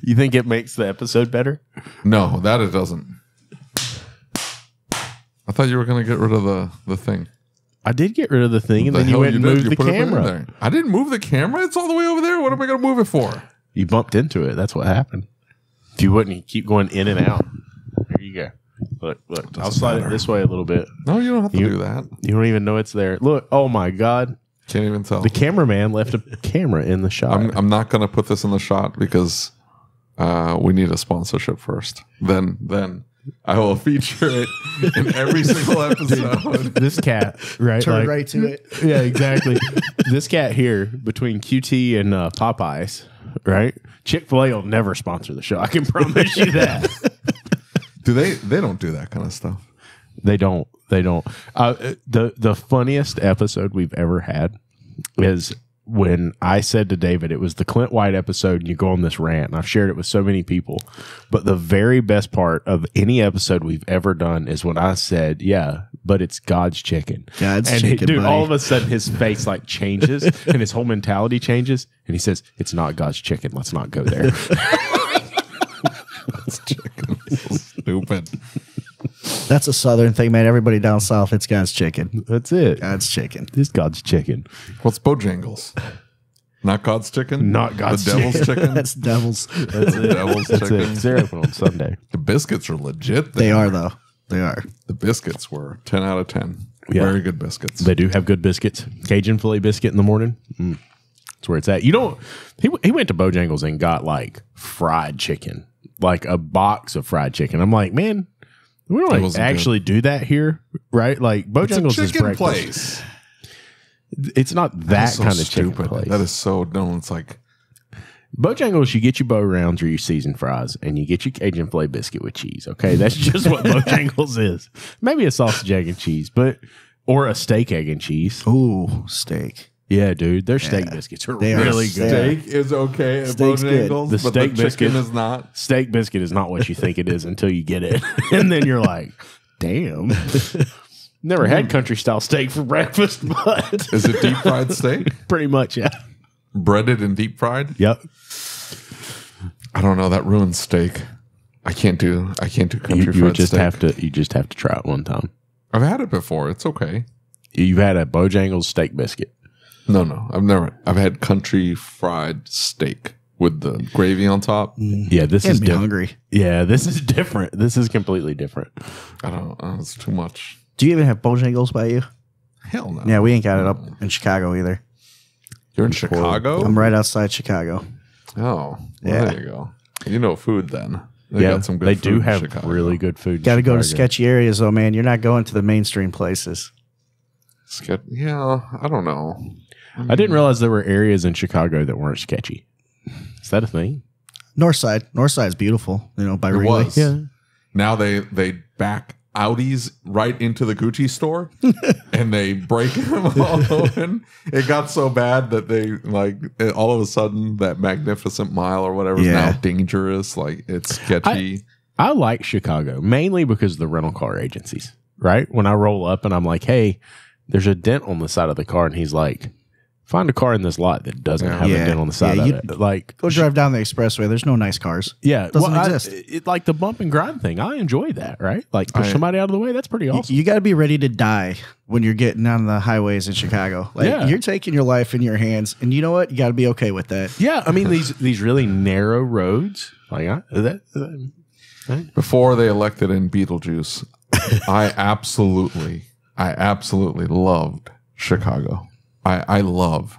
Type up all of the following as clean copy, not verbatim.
You think it makes the episode better? No, that it doesn't. I thought you were going to get rid of the thing. I did get rid of the thing, and then you went and moved the camera. I didn't move the camera. It's all the way over there. What am I going to move it for? You bumped into it. That's what happened. If you wouldn't, you keep going in and out. There you go. Look. I'll slide it this way a little bit. No, you don't have to do that. You don't even know it's there. Look. Oh, my God. Can't even tell. The cameraman left a camera in the shot. I'm not going to put this in the shot because we need a sponsorship first. Then I will feature it in every single episode. This cat, right? Turn right to it. Yeah, exactly. This cat here, between QT and Popeyes, right? Chick-fil-A will never sponsor the show. I can promise you that. Do they? They don't do that kind of stuff. They don't. The funniest episode we've ever had is when I said to David, it was the Clint White episode, and you go on this rant, and I've shared it with so many people. But the very best part of any episode we've ever done is when I said, yeah, but it's God's chicken. God's and chicken, dude, buddy. all of a sudden his face like changes and his whole mentality changes. And he says, it's not God's chicken. Let's not go there. That's chicken. So stupid. That's a Southern thing, man. Everybody down south, it's God's chicken. That's it. God's chicken. It's God's chicken. What's Bojangles? Not God's chicken? Not God's The devil's chicken? That's devils. That's it. Devil's That's chicken. it. They're open on Sunday. The biscuits are legit. They are, though. They are. The biscuits were 10 out of 10. Yeah. Very good biscuits. They do have good biscuits. Cajun filet biscuit in the morning. That's where it's at. You don't. He went to Bojangles and got like fried chicken, like a box of fried chicken. I'm like, man, we don't like actually do that here, right? Like Bojangles is breakfast. Place. It's not that so kind of stupid. chicken place. That is so dumb. It's like Bojangles, you get your bow rounds or your seasoned fries, and you get your Cajun filet biscuit with cheese. Okay, that's just what Bojangles is. Maybe a sausage, egg, and cheese, or a steak, egg, and cheese. Ooh, steak. Yeah, dude, their steak biscuits are They are really good. steak is okay at Steak's good. Bojangles, The but steak the chicken biscuit is not. Steak biscuit is not what you think it is until you get it, and then you're like, "Damn." Never had country style steak for breakfast, but Is it deep fried steak? pretty much, yeah. Breaded and deep fried? Yep. I don't know. That ruins steak. I can't do country You fried just steak. you just have to try it one time. I've had it before. It's okay. You've had a Bojangles steak biscuit. No. I've had country fried steak with the gravy on top. Yeah, this is Be hungry. Yeah, this is different. This is completely different. I don't know. It's too much. Do you even have Bojangles by you? Hell no. Yeah, we ain't got it up in Chicago either. You're in Chicago? I'm right outside Chicago. Oh, well, Yeah. there you go. You know food then. They Yeah, got some good they food do in have Chicago. really good food. in Got to go to Chicago. sketchy areas, though, man. You're not going to the mainstream places. Yeah, I don't know. I didn't realize there were areas in Chicago that weren't sketchy. Is that a thing? Northside. Northside's beautiful, by Wrigley. was. Yeah. Now they back Audis right into the Gucci store and they break them all open. It got so bad that they all of a sudden that Magnificent Mile or whatever is now dangerous. Like it's sketchy. I like Chicago mainly because of the rental car agencies, right? When I roll up and I'm like, hey, there's a dent on the side of the car. And he's like, find a car in this lot that doesn't have a dent on the side of it. Like, go drive down the expressway. There's no nice cars. Yeah. Doesn't exist. Like the bump and grind thing. I enjoy that, right? Like push somebody out of the way. That's pretty awesome. You got to be ready to die when you're getting on the highways in Chicago. Like you're taking your life in your hands, and you know what? You got to be okay with that. Yeah. I mean, these really narrow roads. Like Before they elected in Beetlejuice, I absolutely loved Chicago. I love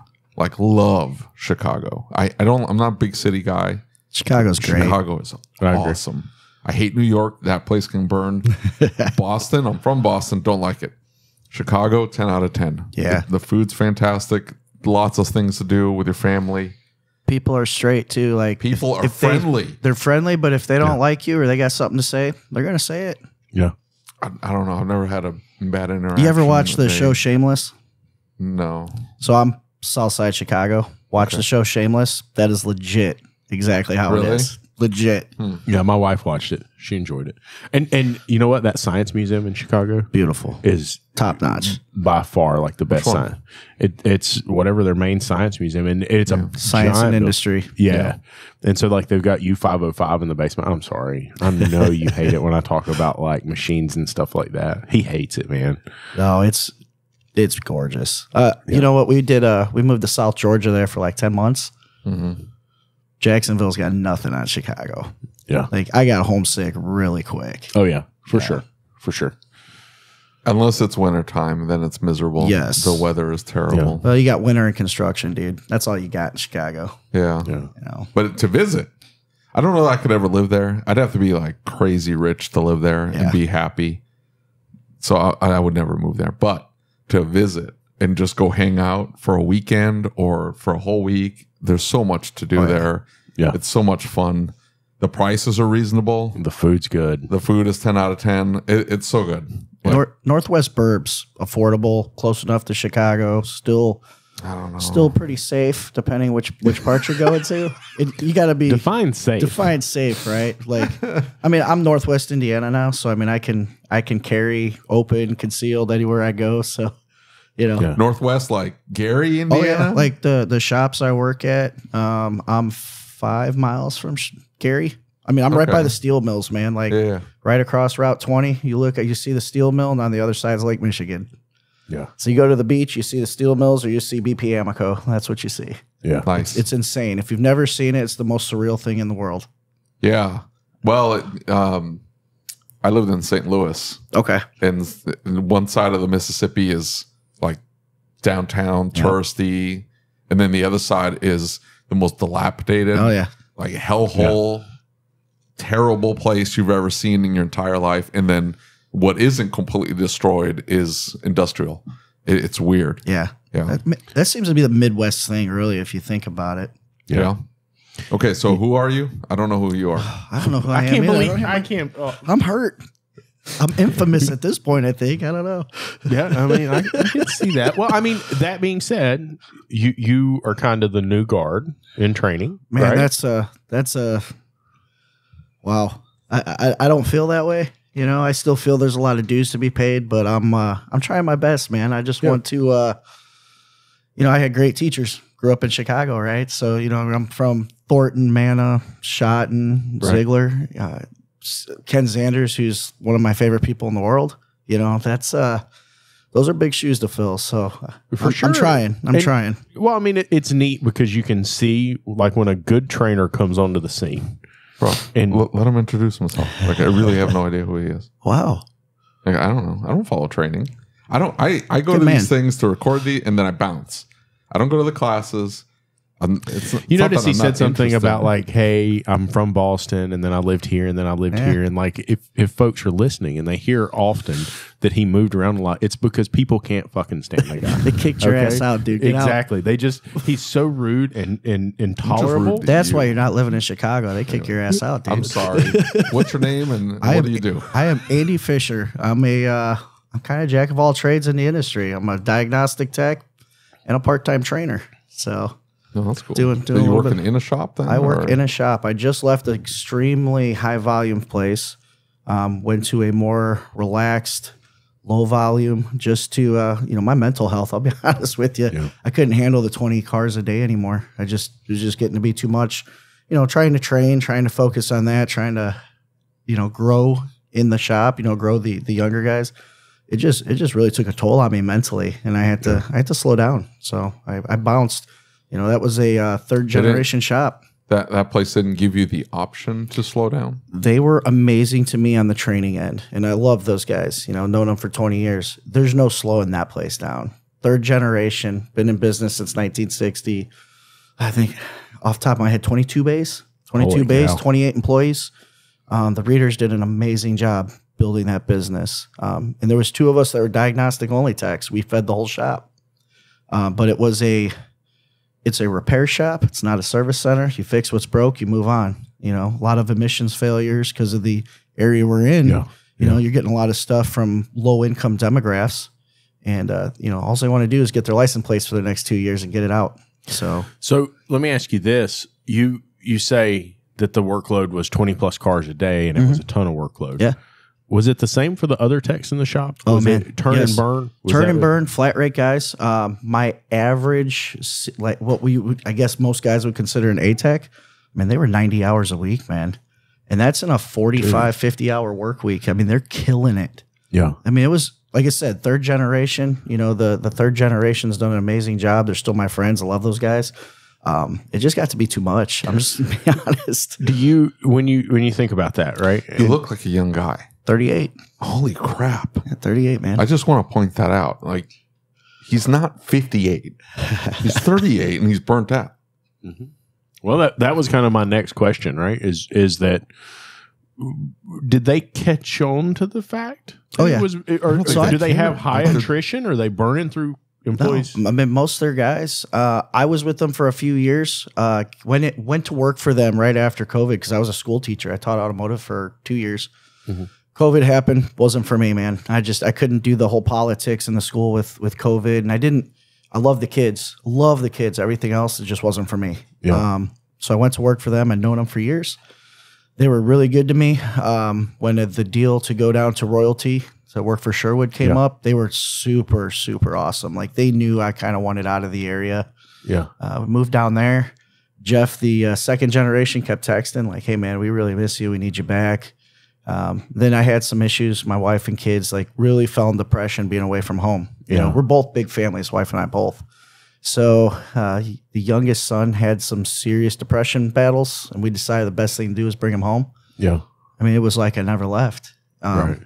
Chicago. I'm not a big city guy. Chicago's great. Chicago is awesome. I hate New York. That place can burn. Boston, I'm from Boston. Don't like it. Chicago, 10 out of 10. Yeah. The food's fantastic. Lots of things to do with your family. People are straight too. Like people are friendly. They're friendly, but if they don't like you or they got something to say, they're gonna say it. Yeah. I don't know. I've never had a bad interaction. You ever watch the show Shameless? No. So I'm Southside Chicago. Watch the show Shameless. That is legit. Exactly how it is. Legit. Yeah, my wife watched it. She enjoyed it. And you know what? That science museum in Chicago Beautiful. is Top notch. by far like the best one? science. It's whatever their main science museum, and it's a Science and giant industry. Yeah. And so like they've got U505 in the basement. I'm sorry. I know you hate it when I talk about like machines and stuff like that. He hates it, man. No, it's gorgeous. You know what we did? We moved to South Georgia there for like 10 months. Jacksonville's got nothing on Chicago. Yeah. Like I got homesick really quick. Oh yeah, for sure. For sure. Unless it's wintertime, then it's miserable. Yes. The weather is terrible. Well, you got winter and construction, dude. That's all you got in Chicago. Yeah. You know. But to visit, I don't know that I could ever live there. I'd have to be like crazy rich to live there and be happy. So I would never move there. But to visit and just go hang out for a weekend or for a whole week, there's so much to do there. Yeah. It's so much fun. The prices are reasonable. The food's good. The food is 10 out of 10. It's so good. Northwest Burbs, affordable, close enough to Chicago, still I don't know. still pretty safe, depending which part you're going to. You got to be Define safe, right? Like, I mean, I'm Northwest Indiana now, so I mean, I can carry open, concealed anywhere I go. So, you know, Northwest, like Gary, Indiana. oh yeah, like the shops I work at. I'm 5 miles from Gary. I mean, I'm right by the steel mills, man. Like right across Route 20. You see the steel mill, and on the other side is Lake Michigan. Yeah. So you go to the beach, you see the steel mills, or you see BP Amoco. That's what you see. Yeah. Nice. It's insane. If you've never seen it, it's the most surreal thing in the world. Yeah. Well, I lived in St. Louis. Okay. And one side of the Mississippi is like downtown, touristy. And then the other side is the most dilapidated. Oh, yeah. Like hellhole, terrible place you've ever seen in your entire life. And then what isn't completely destroyed is industrial. It's weird. Yeah. Yeah. That seems to be the Midwest thing, really, if you think about it. Yeah. Okay, so who are you? I don't know who you are. I don't know who I am. Can't either. believe I can't. I'm hurt. I'm infamous at this point, I think. I don't know. Yeah, I mean, I can see that. Well, I mean, that being said, you are kind of the new guard in training, Man, right? that's a wow. I don't feel that way. You know, I still feel there's a lot of dues to be paid, but I'm trying my best, man. I just want to you know, I had great teachers. Grew up in Chicago, right? So, you know, I'm from Thornton, Manna, Schotten, Ziegler, Ken Zanders, who's one of my favorite people in the world. You know, that's those are big shoes to fill. So I'm trying. I'm trying. Well, I mean, it's neat because you can see like when a good trainer comes onto the scene. Bro, and let him introduce himself. Like, I really have no idea who he is. Wow. Like, I don't know. I don't follow training. I go to these things to record and then I bounce. I don't go to the classes. You notice he said something about like, hey, I'm from Boston and then I lived here and then I lived here. And like, if folks are listening and they hear often that he moved around a lot, it's because people can't fucking stand the guy. They kicked your ass out, dude. Get exactly. out. He's so rude and intolerable. That's why you're not living in Chicago. They kick your ass out, dude. I'm sorry. What's your name and what do you do? I am Andy Fischer. I'm kind of jack of all trades in the industry. I'm a diagnostic tech and a part-time trainer. So no, that's cool. Doing so you working in a shop then? I work in a shop. I just left an extremely high volume place. Went to a more relaxed, low volume just to you know, my mental health. I'll be honest with you. Yeah. I couldn't handle the 20 cars a day anymore. It was just getting to be too much. You know, trying to train, trying to focus on that, trying to, you know, grow in the shop. You know, grow the younger guys. It just really took a toll on me mentally, and I had to slow down. So I bounced. You know, that was a third generation shop. That place didn't give you the option to slow down? They were amazing to me on the training end, and I love those guys. You know, known them for 20 years. There's no slowing that place down. Third generation, been in business since 1960. I think off the top of my head, 22 bays, 28 employees. The Readers did an amazing job building that business. And there was two of us that were diagnostic only techs. We fed the whole shop. But it's a repair shop. It's not a service center. You fix what's broke, you move on. You know, a lot of emissions failures because of the area we're in. You know, you're getting a lot of stuff from low income demographics. And, you know, all they want to do is get their license plates for the next 2 years and get it out. So let me ask you this. You say that the workload was 20 plus cars a day and it was a ton of workload. Yeah. Was it the same for the other techs in the shop? Was it turn and burn? Turn and burn, flat rate guys. My average, like what I guess most guys would consider an A tech, man, they were 90 hours a week, man. And that's in a 45, 50 hour work week. I mean, they're killing it. Yeah. I mean, it was, like I said, third generation. You know, the third generation's done an amazing job. They're still my friends. I love those guys. It just got to be too much. I'm just going to be honest. Do you, when you think about that, right? You look like a young guy. 38. Holy crap. Yeah, 38, man. I just want to point that out. Like, he's not 58. He's 38 and he's burnt out. Mm-hmm. Well, that was kind of my next question, right? Is that, did they catch on to the fact? Oh, yeah. Do they have high attrition? Or are they burning through employees? No, I mean, most of their guys, I was with them for a few years. When it went to work for them right after COVID, because I was a school teacher. I taught automotive for 2 years. Mm-hmm. COVID happened. Wasn't for me, man. I couldn't do the whole politics in the school with COVID. And I love the kids. Love the kids. Everything else, it just wasn't for me. Yeah. So I went to work for them. I'd known them for years. They were really good to me. When the deal to go down to royalty to work for Sherwood came up, they were super, super awesome. Like, they knew I kind of wanted out of the area. Yeah. We moved down there. Jeff, the second generation, kept texting like, hey, man, we really miss you. We need you back. Then I had some issues. My wife and kids like really fell in depression being away from home. You know, we're both big families, wife and I both. So the youngest son had some serious depression battles, and we decided the best thing to do is bring him home. Yeah. I mean, it was like I never left. Right.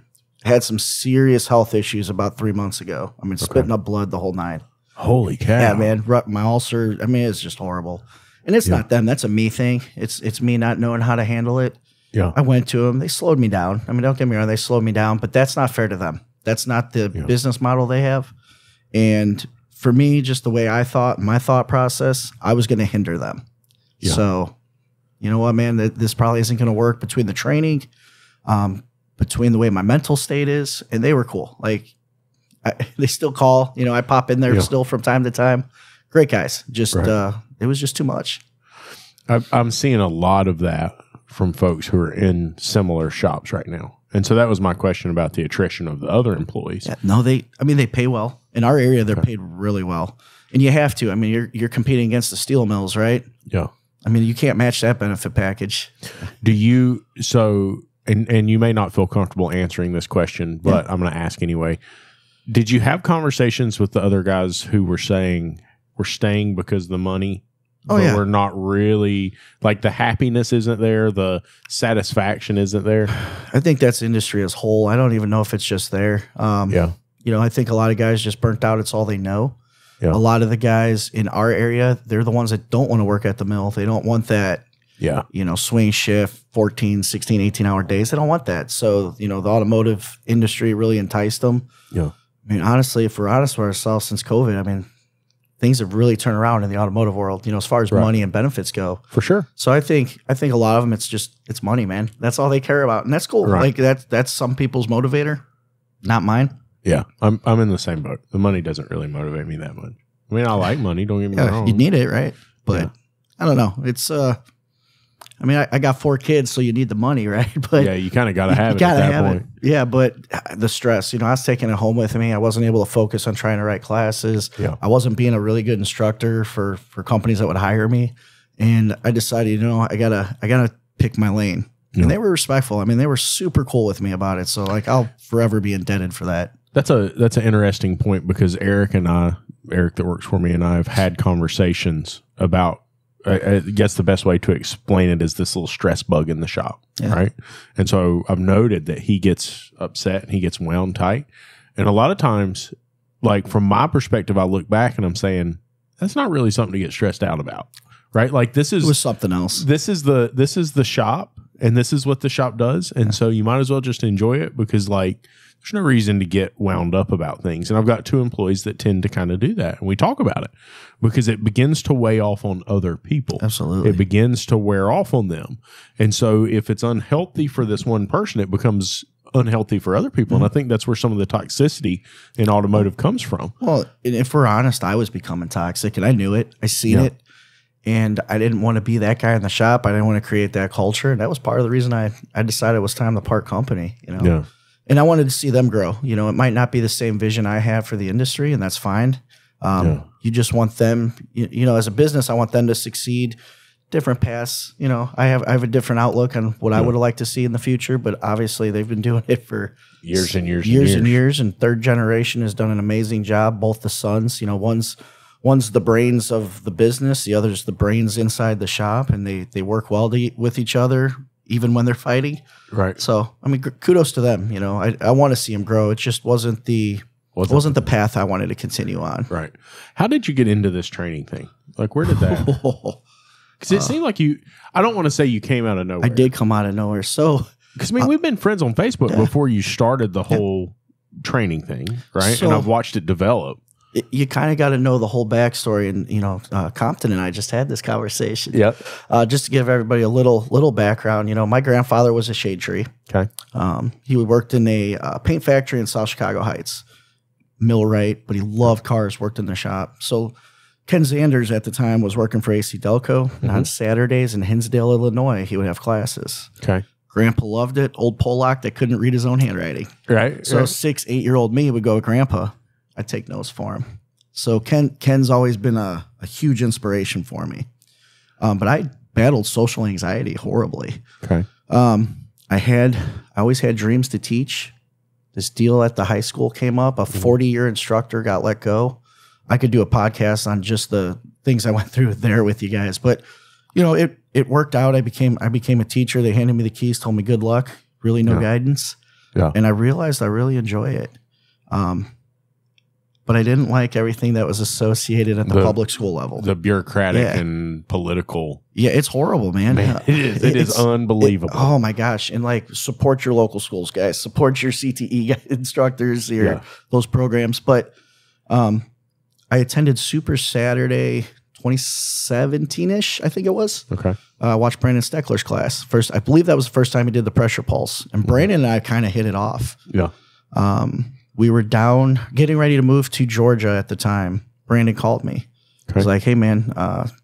Had some serious health issues about 3 months ago. I mean, spitting up blood the whole nine. Holy cow. Yeah, man. My ulcer, I mean, it's just horrible. And it's not them. That's a me thing. It's me not knowing how to handle it. Yeah. I went to them. They slowed me down. I mean, don't get me wrong. They slowed me down, but that's not fair to them. That's not the business model they have. And for me, just the way I thought, my thought process, I was going to hinder them. Yeah. So, you know what, man, this probably isn't going to work between the training, between the way my mental state is. And they were cool. Like, they still call. You know, I pop in there still from time to time. Great guys. Just it was just too much. I'm seeing a lot of that from folks who are in similar shops right now. And so that was my question about the attrition of the other employees. Yeah, no, they pay well. In our area, they're paid really well. And you have to. I mean, you're competing against the steel mills, right? Yeah. I mean, you can't match that benefit package. Do you, and you may not feel comfortable answering this question, but I'm going to ask anyway. Did you have conversations with the other guys who were saying we're staying because of the money? Oh, but we're not really, like, the happiness isn't there, the satisfaction isn't there. I think that's industry as a whole. I don't even know if it's just there. You know, I think a lot of guys just burnt out. It's all they know. Yeah. A lot of the guys in our area, they're the ones that don't want to work at the mill. They don't want that, you know, swing shift, 14, 16, 18-hour days. They don't want that. So, you know, the automotive industry really enticed them. Yeah. I mean, honestly, if we're honest with ourselves, since COVID, I mean, things have really turned around in the automotive world, you know, as far as money and benefits go. For sure. So I think a lot of them, it's money, man. That's all they care about. And that's cool. Right. Like that's some people's motivator, not mine. Yeah. I'm in the same boat. The money doesn't really motivate me that much. I mean, I like money, don't get me wrong. You need it, right? But I don't know. It's I mean, I got 4 kids, so you need the money, right? But yeah, you kind of got to have it at that point. Yeah, but the stress, you know, I was taking it home with me. I wasn't able to focus on trying to write classes. Yeah. I wasn't being a really good instructor for companies that would hire me. And I decided, you know, I gotta pick my lane. Yeah. And they were respectful. I mean, they were super cool with me about it. So like, I'll forever be indebted for that. That's an interesting point, because Eric that works for me, and I have had conversations about, I guess the best way to explain it is this little stress bug in the shop, right? And so I've noted that he gets upset and he gets wound tight. And a lot of times, like, from my perspective, I look back and I'm saying, that's not really something to get stressed out about, right? Like, it was something else. This is the shop, and this is what the shop does. And so you might as well just enjoy it, because, like, there's no reason to get wound up about things. And I've got 2 employees that tend to kind of do that. And we talk about it because it begins to weigh off on other people. Absolutely. It begins to wear off on them. And so if it's unhealthy for this one person, it becomes unhealthy for other people. And I think that's where some of the toxicity in automotive comes from. Well, and if we're honest, I was becoming toxic, and I knew it. I seen it. And I didn't want to be that guy in the shop. I didn't want to create that culture. And that was part of the reason I decided it was time to part company, you know. Yeah. And I wanted to see them grow. You know, it might not be the same vision I have for the industry, and that's fine. You just want them, you know, as a business, I want them to succeed. Different paths, you know. I have a different outlook on what I would like to see in the future, but obviously they've been doing it for years and years and years. And third generation has done an amazing job. Both the sons, you know, one's the brains of the business, the other's the brains inside the shop, and they work well with each other even when they're fighting. Right. So I mean, kudos to them. You know, I want to see them grow. It just wasn't the path I wanted to continue on. Right. How did you get into this training thing? Like, where did that? Because it seemed like I don't want to say you came out of nowhere. I did come out of nowhere. So, because I mean, we've been friends on Facebook before you started the whole training thing, right? So, and I've watched it develop. You kind of got to know the whole backstory. And, you know, Compton and I just had this conversation. Yep. Just to give everybody a little background, you know, my grandfather was a shade tree. Okay. He worked in a paint factory in South Chicago Heights, millwright, but he loved cars, worked in the shop. So Ken Zanders at the time was working for AC Delco. And on Saturdays in Hinsdale, Illinois, he would have classes. Okay. Grandpa loved it. Old Pollock that couldn't read his own handwriting. Right. So 6, 8-year-old me would go with Grandpa. I'd take notes for him. So Ken's always been a huge inspiration for me. But I battled social anxiety horribly. Okay. I always had dreams to teach. This deal at the high school came up. A 40-year instructor got let go. I could do a podcast on just the things I went through there with you guys. But, you know, it worked out. I became a teacher. They handed me the keys, told me good luck, really no guidance. Yeah. And I realized I really enjoy it. But I didn't like everything that was associated at the public school level. The bureaucratic and political. Yeah, it's horrible, man. It is unbelievable. Oh, my gosh. And, like, support your local schools, guys. Support your CTE instructors, those programs. But I attended Super Saturday 2017-ish, I think it was. Okay. I watched Brandon Steckler's class. I believe that was the first time he did the pressure pulse. And Brandon and I kind of hit it off. Yeah. We were down, getting ready to move to Georgia at the time. Brandon called me. He was like, hey, man,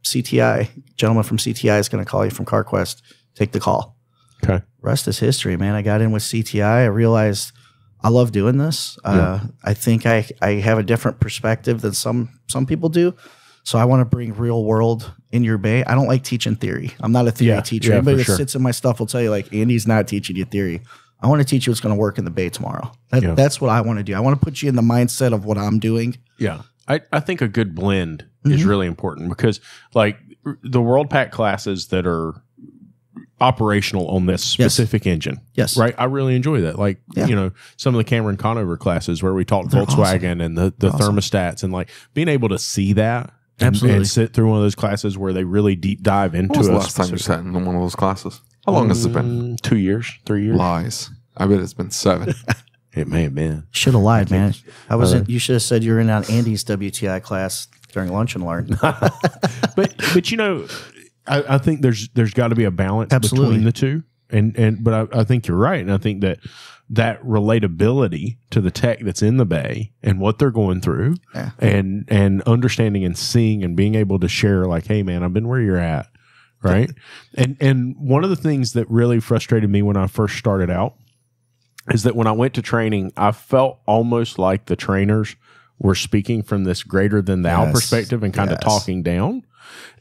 CTI, gentleman from CTI is going to call you from CarQuest. Take the call. Okay. Rest is history, man. I got in with CTI. I realized I love doing this. I think I have a different perspective than some people do. So I want to bring real world in your bay. I don't like teaching theory. I'm not a theory teacher. Anybody that sits in my stuff will tell you, like, Andy's not teaching you theory. I want to teach you what's going to work in the bay tomorrow. That's what I want to do. I want to put you in the mindset of what I'm doing. Yeah. I think a good blend is really important because, like, the World Pack classes that are operational on this specific engine. Yes. Right? I really enjoy that. Like, you know, some of the Cameron Conover classes where we talked Volkswagen and the thermostats and, like, being able to see that and sit through one of those classes where they really deep dive into it. When was the last time you sat in one of those classes? How long has it been? 2 years, 3 years. Lies. I bet it's been 7. It may have been. Should have lied, man. I wasn't. You should have said you were in on Andy's WTI class during lunch and learn. but you know, I think there's got to be a balance between the two. But I think you're right, and I think that relatability to the tech that's in the bay and what they're going through, and understanding and seeing and being able to share, like, hey, man, I've been where you're at. Right. And one of the things that really frustrated me when I first started out is that when I went to training, I felt almost like the trainers were speaking from this greater than thou perspective and kind of talking down.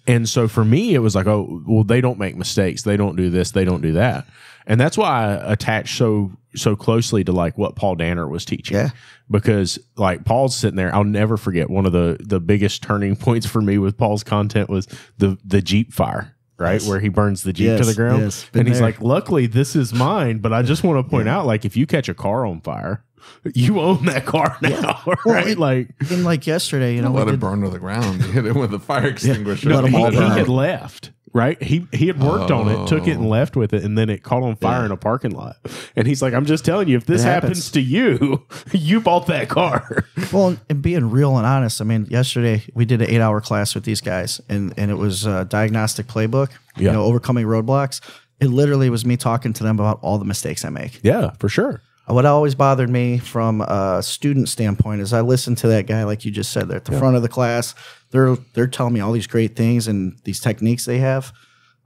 And so for me, it was like, oh, well, they don't make mistakes. They don't do this. They don't do that. And that's why I attached so closely to, like, what Paul Danner was teaching. Yeah. Because, like, Paul's sitting there. I'll never forget one of the biggest turning points for me with Paul's content was the Jeep fire. Right, where he burns the Jeep to the ground. And he's like, luckily, this is mine. But I just want to point out, like, if you catch a car on fire, you own that car now, right? Like yesterday, you know, let it burn to the ground. You hit it with a fire extinguisher. He had left. Right, he had worked on it, took it, and left with it, and then it caught on fire in a parking lot. And he's like, "I'm just telling you, if this happens to you, you bought that car." Well, and being real and honest, I mean, yesterday we did an 8-hour class with these guys, and it was a diagnostic playbook. You know, overcoming roadblocks. It literally was me talking to them about all the mistakes I make. Yeah, for sure. What always bothered me from a student standpoint is I listened to that guy, like you just said, there at the front of the class, they're telling me all these great things and these techniques they have.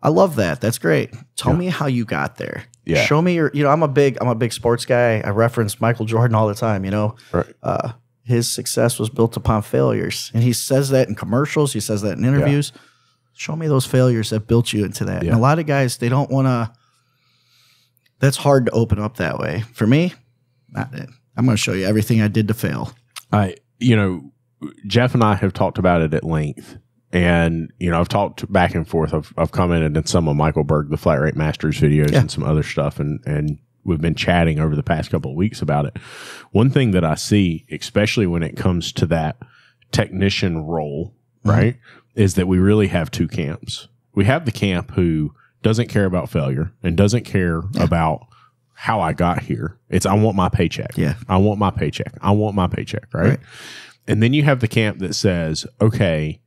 I love that. That's great. Tell me how you got there. Yeah. Show me your, I'm a big sports guy. I reference Michael Jordan all the time, Right. His success was built upon failures. And he says that in commercials. He says that in interviews. Yeah. Show me those failures that built you into that. Yeah. And a lot of guys, they don't want to, that's hard to open up that way. For me, not it. I'm going to show you everything I did to fail. Jeff and I have talked about it at length. And, I've talked back and forth. I've commented in some of Michael Berg, the Flat Rate Masters videos and some other stuff. And we've been chatting over the past couple of weeks about it. One thing that I see, especially when it comes to that technician role, right, is that we really have two camps. We have the camp who doesn't care about failure and doesn't care about how I got here. It's, I want my paycheck. Yeah. I want my paycheck. I want my paycheck. Right. And then you have the camp that says, okay,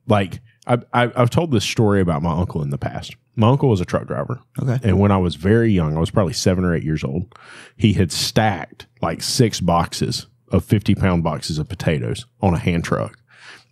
like I've told this story about my uncle in the past. My uncle was a truck driver. Okay. And when I was very young, I was probably 7 or 8 years old, he had stacked like 6 boxes of 50-pound boxes of potatoes on a hand truck.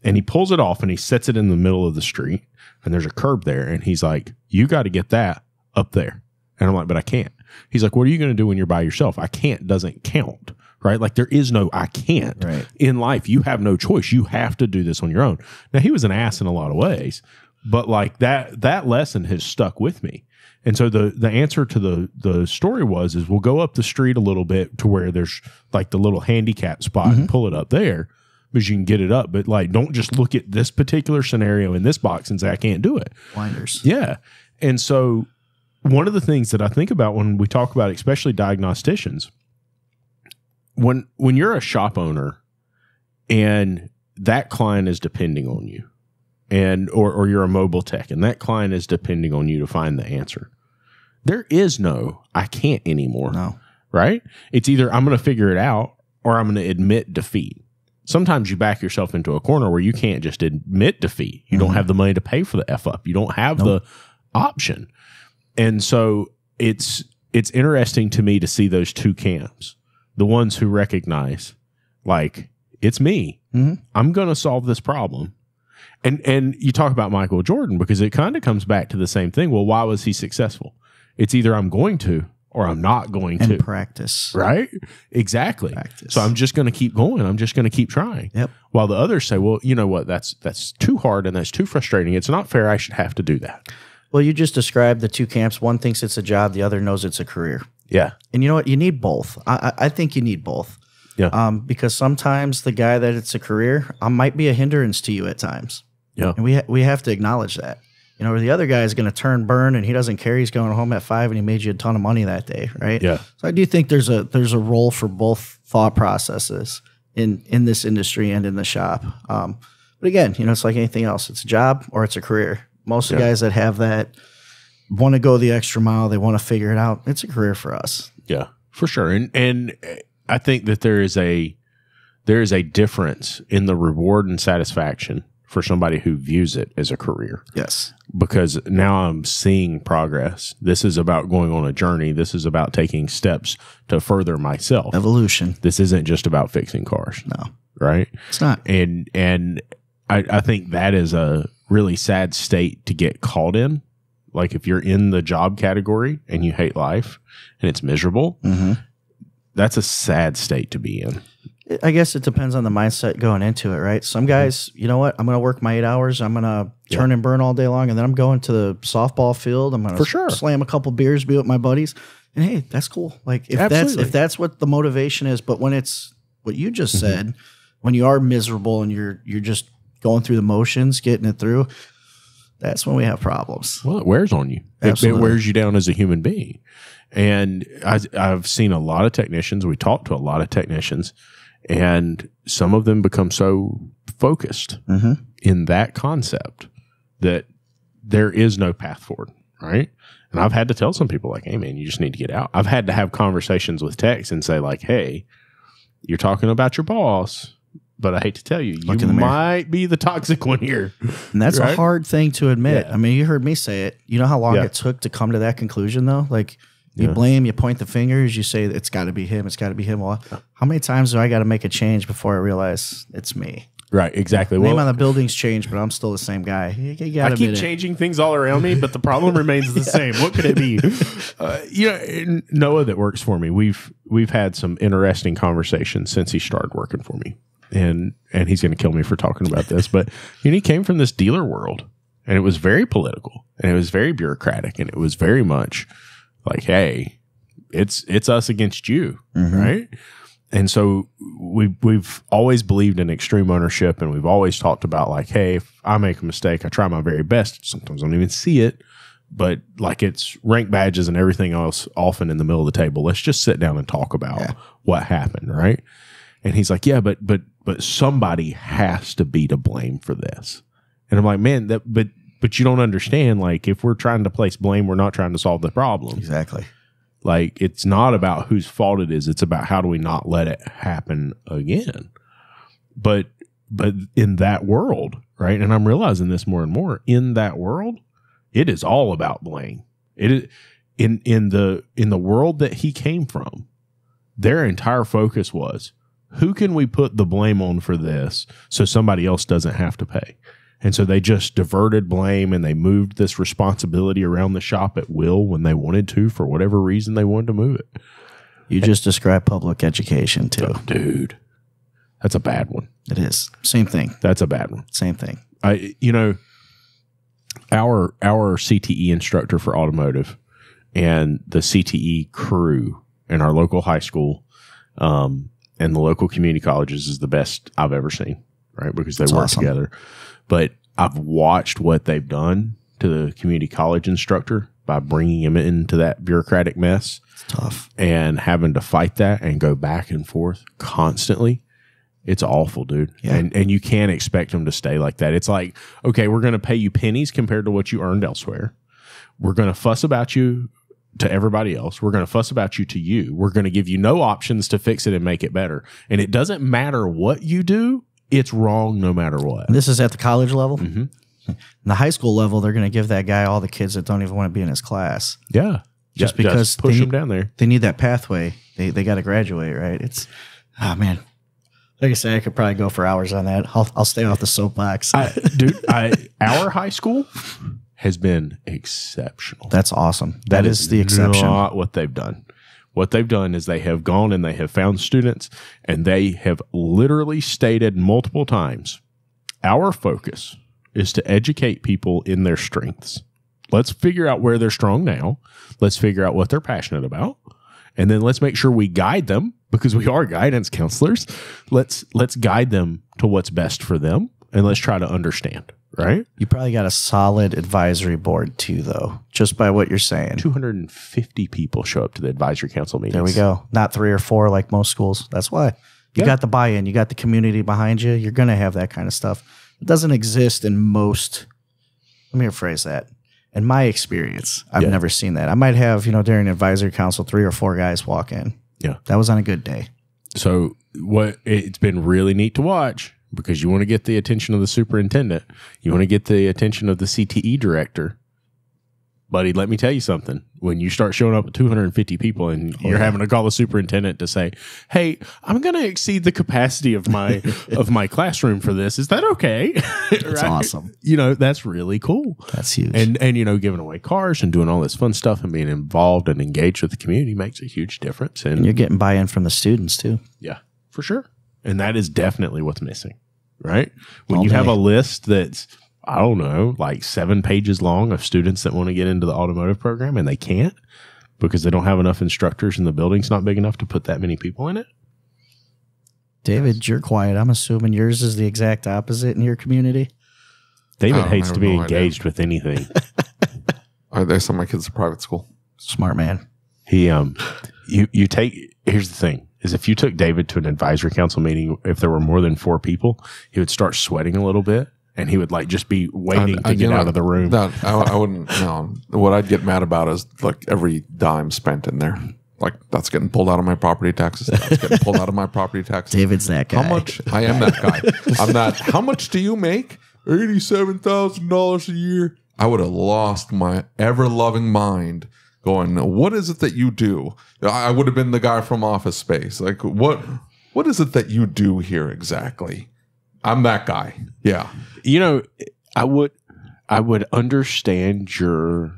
And he pulls it off and he sets it in the middle of the street. And there's a curb there. And he's like, you got to get that up there. And I'm like, but I can't. He's like, what are you going to do when you're by yourself? I can't doesn't count. Right? Like there is no, I can't in life. You have no choice. You have to do this on your own. Now he was an ass in a lot of ways, but like that lesson has stuck with me. And so the answer to the story is we'll go up the street a little bit to where there's like the little handicap spot and pull it up there because you can get it up. But like, don't just look at this particular scenario in this box and say, I can't do it. Blinders. Yeah. And so one of the things that I think about when we talk about, especially diagnosticians, when you're a shop owner and that client is depending on you and or you're a mobile tech and that client is depending on you to find the answer, there is no I can't anymore. No. Right? It's either I'm going to figure it out or I'm going to admit defeat. Sometimes you back yourself into a corner where you can't just admit defeat. You don't have the money to pay for the F up. You don't have the option. And so it's interesting to me to see those two camps. The ones who recognize, like, it's me. I'm going to solve this problem. And you talk about Michael Jordan because it kind of comes back to the same thing. Well, why was he successful? It's either I'm going to or I'm not going to. And practice. Right? Exactly. Practice. So I'm just going to keep going. I'm just going to keep trying. Yep. While the others say, well, you know what? That's too hard and that's too frustrating. It's not fair. I should have to do that. Well, you just described the two camps. One thinks it's a job. The other knows it's a career. Yeah. And you know what? You need both. I think you need both. Yeah. Because sometimes the guy that it's a career might be a hindrance to you at times. Yeah. And we have to acknowledge that. Where the other guy is going to turn burn and he doesn't care. He's going home at 5 and he made you a ton of money that day, right? Yeah. So I do think there's a role for both thought processes in this industry and in the shop. But again, it's like anything else. It's a job or it's a career. Most of the guys that have that want to go the extra mile. They want to figure it out. It's a career for us. Yeah, for sure. And I think that there is a difference in the reward and satisfaction for somebody who views it as a career. Yes. Because now I'm seeing progress. This is about going on a journey. This is about taking steps to further myself. Evolution. This isn't just about fixing cars. No. Right? It's not. And I think that is a really sad state to get caught in. Like if you're in the job category and you hate life and it's miserable, that's a sad state to be in. I guess it depends on the mindset going into it, right? Some guys, you know what? I'm going to work my 8 hours. I'm going to turn and burn all day long. And then I'm going to the softball field. I'm going to slam a couple beers, be with my buddies. And hey, that's cool. Like if that's what the motivation is, but when it's what you just said, when you are miserable and you're just going through the motions, getting it through, that's when we have problems. Well, it wears on you. It wears you down as a human being. And I've seen a lot of technicians. We talked to a lot of technicians, and some of them become so focused in that concept that there is no path forward, right? And I've had to tell some people like, hey, man, you just need to get out. I've had to have conversations with techs and say like, hey, you're talking about your boss, but I hate to tell you, you might be the toxic one here. And that's a hard thing to admit. Yeah. I mean, you heard me say it. You know how long it took to come to that conclusion, though? Like, you blame, you point the fingers, you say, it's got to be him, it's got to be him. Well, how many times do I got to make a change before I realize it's me? Right, exactly. Name Well, on the building's changed, but I'm still the same guy. You gotta I keep admit it. changing things all around me, but the problem remains the same. What could it be? Noah that works for me, we've had some interesting conversations since he started working for me, and he's going to kill me for talking about this, but he came from this dealer world, and it was very political, and it was very bureaucratic, and it was very much like, hey, it's us against you, right? And so we've always believed in extreme ownership, and we've always talked about like, hey, if I make a mistake, I try my very best. Sometimes I don't even see it, but like it's rank badges and everything else often in the middle of the table. Let's just sit down and talk about what happened, right? And he's like, yeah, but somebody has to be to blame for this. And I'm like, man, but you don't understand. Like, if we're trying to place blame, we're not trying to solve the problem. Exactly. Like, it's not about whose fault it is. It's about how do we not let it happen again. But in that world, right? And I'm realizing this more and more. In that world, it is all about blame. It is in the world that he came from. Their entire focus was, who can we put the blame on for this so somebody else doesn't have to pay? And so they just diverted blame, and they moved this responsibility around the shop at will when they wanted to, for whatever reason they wanted to move it. You just described public education too. Oh, dude, that's a bad one. It is. Same thing. That's a bad one. Same thing. Our CTE instructor for automotive and the CTE crew in our local high school and the local community colleges is the best I've ever seen, right? Because they work together. But I've watched what they've done to the community college instructor by bringing him into that bureaucratic mess. It's tough. And having to fight that and go back and forth constantly. It's awful, dude. Yeah. And you can't expect them to stay like that. It's like, okay, we're going to pay you pennies compared to what you earned elsewhere. We're going to fuss about you to everybody else. We're going to fuss about you to you. We're going to give you no options to fix it and make it better. And it doesn't matter what you do. It's wrong no matter what. And this is at the college level? Mm-hmm. In the high school level, they're going to give that guy all the kids that don't even want to be in his class. Yeah. Just because just push them down there. They need that pathway. They got to graduate, right? It's, oh, man. Like I say, I could probably go for hours on that. I'll stay off the soapbox. Our high school has been exceptional. That's awesome. That is the exception. Not what they've done. What they've done is they have gone and they have found students, and they have literally stated multiple times, our focus is to educate people in their strengths. Let's figure out where they're strong now. Let's figure out what they're passionate about. And then let's make sure we guide them, because we are guidance counselors. Let's guide them to what's best for them, and let's try to understand, right? You probably got a solid advisory board too, though, just by what you're saying. 250 people show up to the advisory council meetings. There we go. Not 3 or 4 like most schools. That's why. You got the buy-in. You got the community behind you. You're going to have that kind of stuff. It doesn't exist in most. Let me rephrase that. In my experience, I've never seen that. I might have, during advisory council, 3 or 4 guys walk in. Yeah. That was on a good day. So it's been really neat to watch, because you want to get the attention of the superintendent. You want to get the attention of the CTE director. Buddy, let me tell you something. When you start showing up with 250 people and you're having to call the superintendent to say, hey, I'm going to exceed the capacity of my of my classroom for this. Is that okay? That's awesome. That's really cool. That's huge. And giving away cars and doing all this fun stuff and being involved and engaged with the community makes a huge difference. And you're getting buy-in from the students too. Yeah, for sure. And that is definitely what's missing, right? When you have a list that's, I don't know, like 7 pages long of students that want to get into the automotive program, and they can't because they don't have enough instructors and the building's not big enough to put that many people in it. David, you're quiet. I'm assuming yours is the exact opposite in your community. David hates to be engaged with anything. They send my kids to private school. Smart man. He, here's the thing. Is if you took David to an advisory council meeting, if there were more than 4 people, he would start sweating a little bit, and he would just be waiting to get out of the room. I wouldn't. No, what I'd get mad about is every dime spent in there. That's getting pulled out of my property taxes. That's getting pulled out of my property taxes. David's that guy. How much? I am that guy. I'm not. How much do you make? $87,000 a year. I would have lost my ever-loving mind. Going, what is it that you do? I would have been the guy from Office Space. What is it that you do here exactly? I'm that guy. Yeah. You know, I would understand your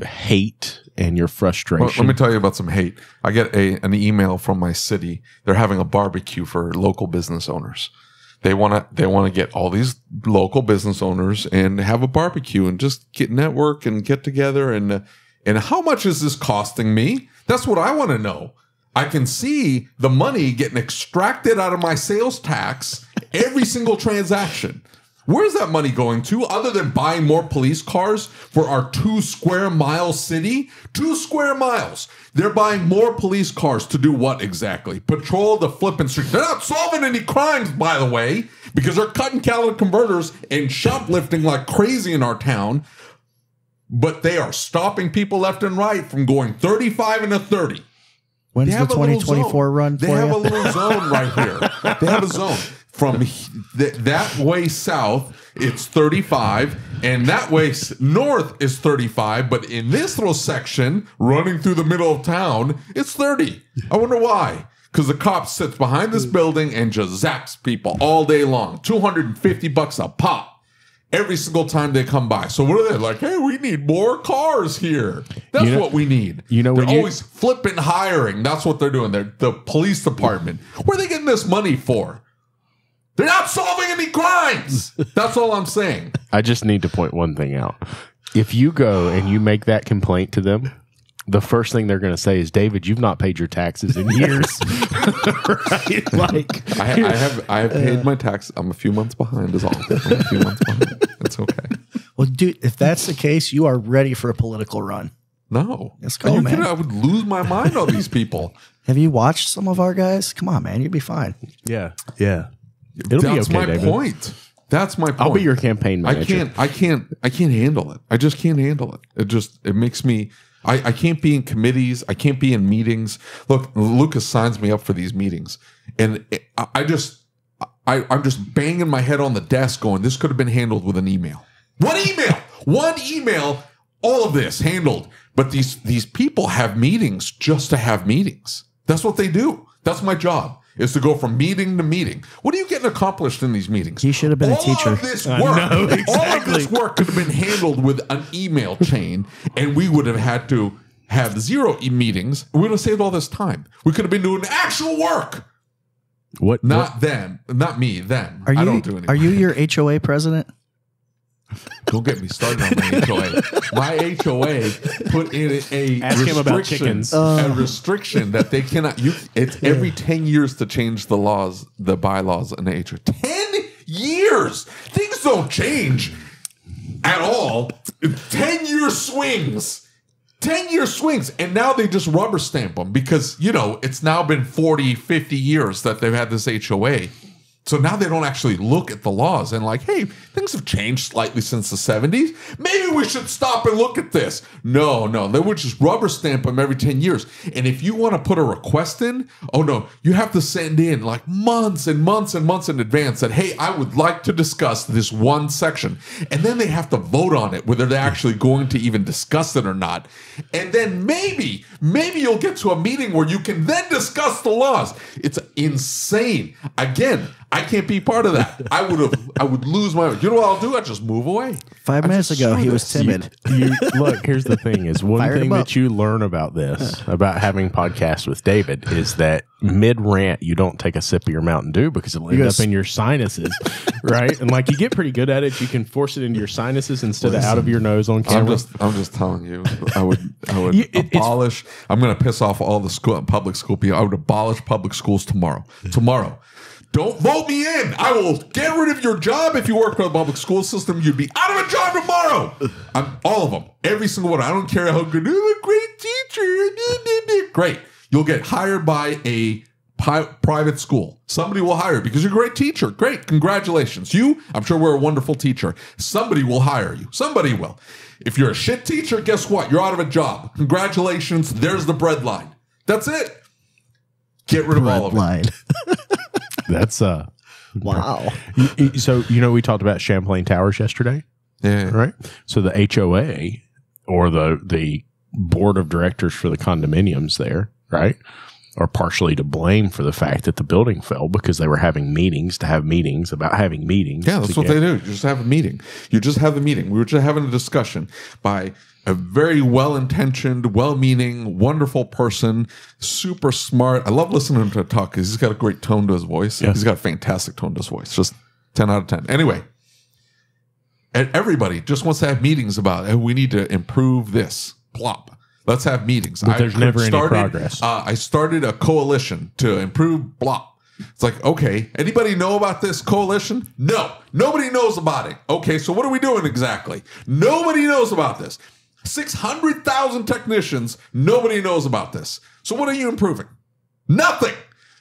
hate and your frustration. Well, let me tell you about some hate. I get an email from my city. They're having a barbecue for local business owners. They want to get all these local business owners and have a barbecue and just network and get together. And how much is this costing me? That's what I want to know. I can see the money getting extracted out of my sales tax every single transaction. Where's that money going to other than buying more police cars for our 2 square mile city? 2 square miles. They're buying more police cars to do what exactly? Patrol the flipping street. They're not solving any crimes, by the way, because they're cutting catalytic converters and shoplifting like crazy in our town. But they are stopping people left and right from going 35 into 30. When's the 2024 run for you? They have a little zone right here. They have a zone. From that way south, it's 35, and that way north is 35. But in this little section, running through the middle of town, it's 30. I wonder why. Because the cop sits behind this building and just zaps people all day long. $250 a pop every single time they come by. So what are they like? Hey, we need more cars here. That's what we need. They're always flipping hiring. That's what they're doing. They're the police department. Where are they getting this money for? They're not solving any crimes. That's all I'm saying. I just need to point one thing out. If you go and you make that complaint to them, the first thing they're going to say is, David, you've not paid your taxes in years. Right? Like, I have paid my tax. I'm a few months behind is all. I'm a few months behind. It's okay. Well, dude, if that's the case, you are ready for a political run. No. Let's go, man. I would lose my mind on these people. Have you watched some of our guys? Come on, man. You'd be fine. Yeah. Yeah. It'll That's be okay, my David. point. That's my point. I'll be your campaign manager. I can't handle it. I just can't handle it. It makes me, I can't be in committees. I can't be in meetings. Look, Lucas signs me up for these meetings, and I'm just banging my head on the desk going, this could have been handled with an email. One email, all of this handled. But these people have meetings just to have meetings. That's what they do. That's my job. Is to go from meeting to meeting. What are you getting accomplished in these meetings? He should have been a teacher. All of this work could have been handled with an email chain, and we would have had to have 0 meetings. We would have saved all this time. We could have been doing actual work. Not them. Not me. Them. I don't do anything. Are you your HOA president? Don't get me started on my HOA. My HOA put in a restriction that they cannot. It's every 10 years to change the laws, the bylaws in the HOA. 10 years. Things don't change at all. 10-year swings. 10-year swings. And now they just rubber stamp them because, it's now been 40, 50 years that they've had this HOA. So now they don't actually look at the laws and like, hey, things have changed slightly since the 70s. Maybe we should stop and look at this. No, they would just rubber stamp them every 10 years. And if you want to put a request in, you have to send in like months and months and months in advance that, hey, I would like to discuss this one section. And then they have to vote on it, whether they're actually going to even discuss it or not. And then maybe you'll get to a meeting where you can then discuss the laws. It's insane. Again, I can't be part of that. I would lose my. You know what I'll do? I just move away. 5 minutes ago, he was timid. Look, here's the thing: is one thing that you learn about this, about having podcasts with David, is that mid rant you don't take a sip of your Mountain Dew because it'll end up in your sinuses, right? And like you get pretty good at it, you can force it into your sinuses instead of out of your nose on camera. I'm just telling you, I would abolish. I'm going to piss off all the public school people. I would abolish public schools tomorrow. Don't vote me in. I will get rid of your job if you work for the public school system. You'd be out of a job tomorrow. All of them. Every single one. I don't care how good. You're a great teacher. Great. You'll get hired by a private school. Somebody will hire you because you're a great teacher. Great. Congratulations. I'm sure we're a wonderful teacher. Somebody will hire you. Somebody will. If you're a shit teacher, guess what? You're out of a job. Congratulations. There's the bread line. That's it. Get rid of all of it. That's wow. So we talked about Champlain Towers yesterday, right? So the HOA or the board of directors for the condominiums there, right, are partially to blame for the fact that the building fell because they were having meetings to have meetings about having meetings. Yeah, that's what they do. You just have a meeting. You just have the meeting. We were just having a discussion by a very well-intentioned, well-meaning, wonderful person, super smart. I love listening to him talk because he's got a great tone to his voice. Yeah. He's got a fantastic tone to his voice. Just 10 out of 10. Anyway, and everybody just wants to have meetings about it. We need to improve this. Plop. Let's have meetings. But there's never any progress. I started a coalition to improve blop. It's like, okay, anybody know about this coalition? No. Nobody knows about it. Okay, so what are we doing exactly? Nobody knows about this. 600,000 technicians, nobody knows about this. So what are you improving? Nothing.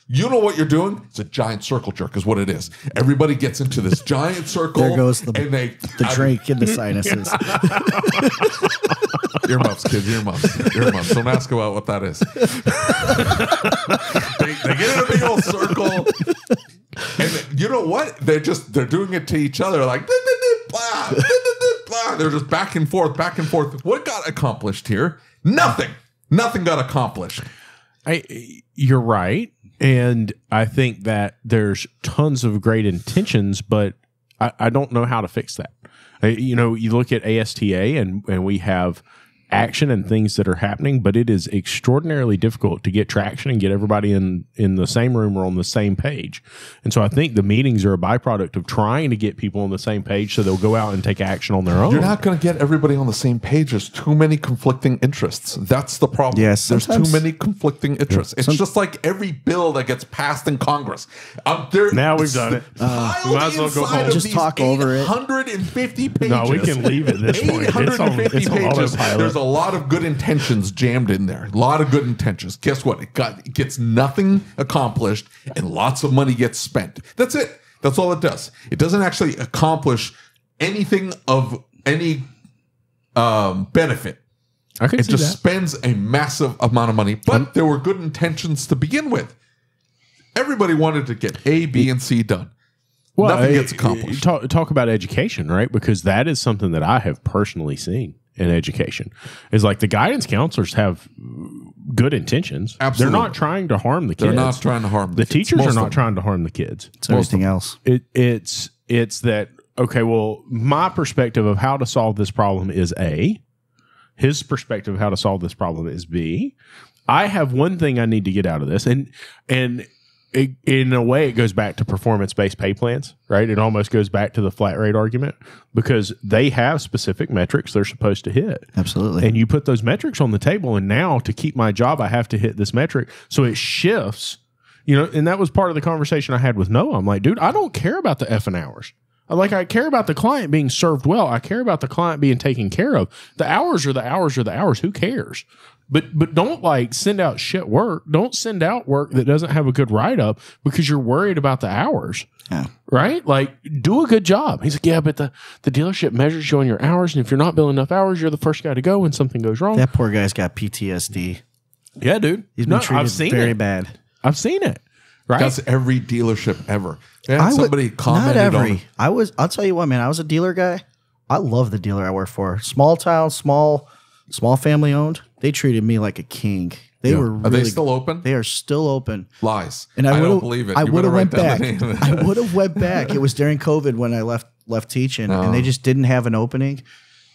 You know what you're doing? It's a giant circle jerk is what it is. Everybody gets into this giant circle. There goes the drink in the sinuses. Earmuffs, kids, earmuffs. Don't ask about what that is. they get in a big old circle. And you know what? They're doing it to each other like, blah, blah. They're just back and forth, back and forth. What got accomplished here? Nothing. Nothing got accomplished. You're right. And I think that there's tons of great intentions, but I don't know how to fix that. You look at ASTA and we have action and things that are happening, but it is extraordinarily difficult to get traction and get everybody in the same room or on the same page. And so I think the meetings are a byproduct of trying to get people on the same page so they'll go out and take action on their own. You're not going to get everybody on the same page. There's too many conflicting interests. That's the problem. Yes, there's too many conflicting interests. It's just like every bill that gets passed in Congress. Now we've done it. We might as well go home. Just talk over it. 150 pages. No, we can leave at this point. 850 pages. There's a lot of good intentions jammed in there. A lot of good intentions. Guess what? It gets nothing accomplished and lots of money gets spent. That's it. That's all it does. It doesn't actually accomplish anything of any benefit. It just spends a massive amount of money. But there were good intentions to begin with. Everybody wanted to get A, B, and C done. Well, nothing gets accomplished. Talk about education, right? Because that is something that I have personally seen in education. Is like the guidance counselors have good intentions. Absolutely. They're not trying to harm the kids. They're not trying to harm the teachers are not trying to harm the kids. It's everything else. It's that, okay, well, my perspective of how to solve this problem is A. His perspective of how to solve this problem is B. I have one thing I need to get out of this. And in a way, it goes back to performance-based pay plans, right? It almost goes back to the flat rate argument because they have specific metrics they're supposed to hit. Absolutely. And you put those metrics on the table, and now to keep my job, I have to hit this metric. So it shifts, and that was part of the conversation I had with Noah. I'm like, dude, I don't care about the effing hours. I care about the client being served well. I care about the client being taken care of. The hours are the hours are the hours. Who cares? But don't send out shit work. Don't send out work that doesn't have a good write-up because you're worried about the hours. Yeah. Right? Do a good job. He's like, yeah, but the dealership measures you on your hours, and if you're not billing enough hours, you're the first guy to go when something goes wrong. That poor guy's got PTSD. Yeah, dude. He's been treated very bad. I've seen it. Right? That's every dealership ever. Somebody commented not every. on it. I'll tell you what, man. I was a dealer guy. I love the dealer I work for. Small town, small family owned. They treated me like a king. They were really, Are they still open? They are still open. Lies. And I don't believe it. I would have went back. I would have went back. It was during COVID when I left teaching, and they just didn't have an opening.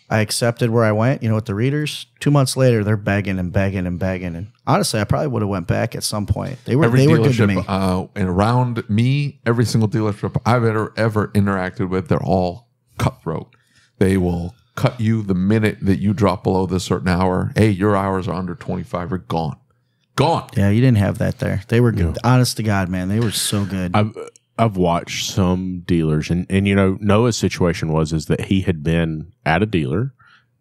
I accepted where I went, with the readers. 2 months later, they're begging and begging and begging. And honestly, I probably would have went back at some point. They were good to me. And around me, every single dealership I've ever interacted with, they're all cutthroat. They will cut you the minute that you drop below this certain hour. Hey, your hours are under 25 are gone. Gone. Yeah, you didn't have that there. They were good. Yeah. Honest to God, man. They were so good. I've watched some dealers and Noah's situation is that he had been at a dealer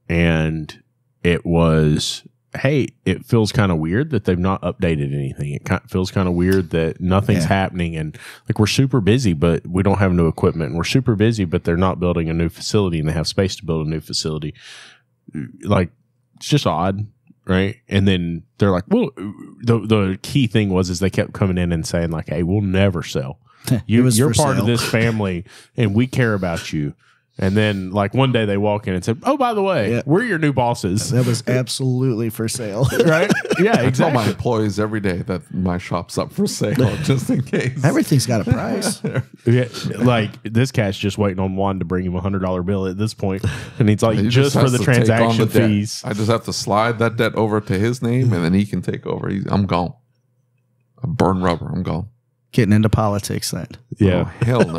and it was, hey, it feels kind of weird that they've not updated anything. It feels kind of weird that nothing's happening, and we're super busy, but we don't have new equipment, and we're super busy, but they're not building a new facility and they have space to build a new facility. It's just odd. Right. And then they're like, well, the key thing was they kept coming in and saying hey, we'll never sell. You're part of this family and we care about you. And then like one day they walk in and say, "Oh, by the way, we're your new bosses." That was absolutely for sale. Right? Yeah, I tell exactly. my employees every day that my shop's up for sale, just in case. Everything's got a price. Yeah, like this cat's just waiting on Juan to bring him $100 bill at this point, and he's like, He just for has the to take on transaction the debt. fees. I just have to slide that debt over to his name, and then he can take over. I'm gone. I burn rubber. I'm gone. Getting into politics then. Yeah, Oh, hell no.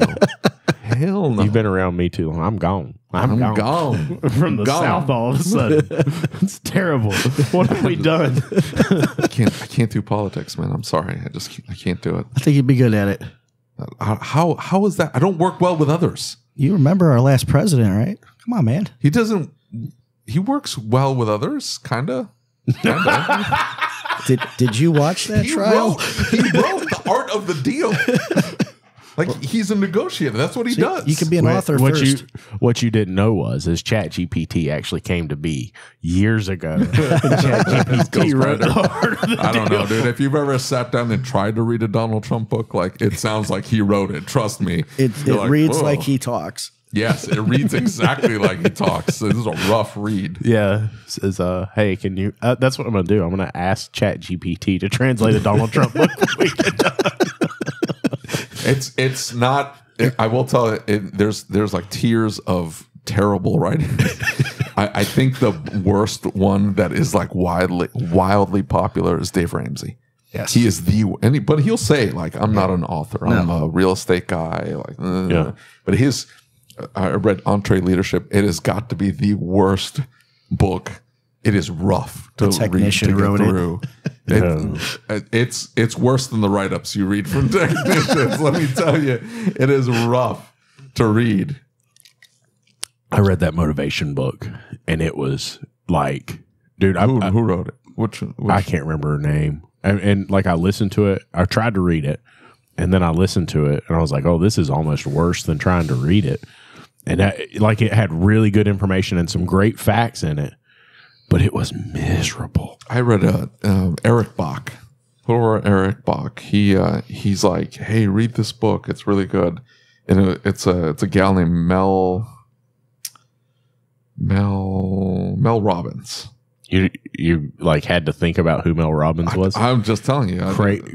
Hell no. you've been around me too long. I'm gone. I'm gone. From the Gone. south all of a sudden. It's terrible. What have we done? I can't do politics, man. I'm sorry. I can't do it. I think you'd be good at it. How is that? I don't work well with others. You remember our last president, right? Come on, man. He doesn't. He works well with others, kinda. Did you watch that trial? He wrote the art of the deal. Like he's a negotiator. That's what he does. You could be an author first. What you didn't know was ChatGPT actually came to be years ago. ChatGPT wrote the art of the I don't know, deal. dude. If you've ever sat down and tried to read a Donald Trump book, like it sounds like he wrote it. Trust me. It You're reads "Whoa." like he talks. Yes, it reads exactly like he talks. This is a rough read. Yeah, says, "Hey, can you?" That's what I'm going to do. I'm going to ask ChatGPT to translate a Donald Trump book. It's not. I will tell you. There's like tiers of terrible writing. I think the worst one that is like wildly popular is Dave Ramsey. Yes, He is but he'll say like, I'm not an author. I'm a real estate guy. Like, but I read Entree Leadership. It has got to be the worst book. It is rough to read to get wrote through. It's worse than the write-ups you read from technicians. Let me tell you, it is rough to read. I read that motivation book, and it was like, dude, Who wrote it? Which I can't remember her name. And like I listened to it. I tried to read it, and then I listened to it, and I was like, oh, this is almost worse than trying to read it. And like it had really good information and some great facts in it, but it was miserable. I read Eric Bach. Poor Eric Bach. He's like, hey, read this book. It's really good. And it's a gal named Mel Robbins. You like had to think about who Mel Robbins was. I'm just telling you.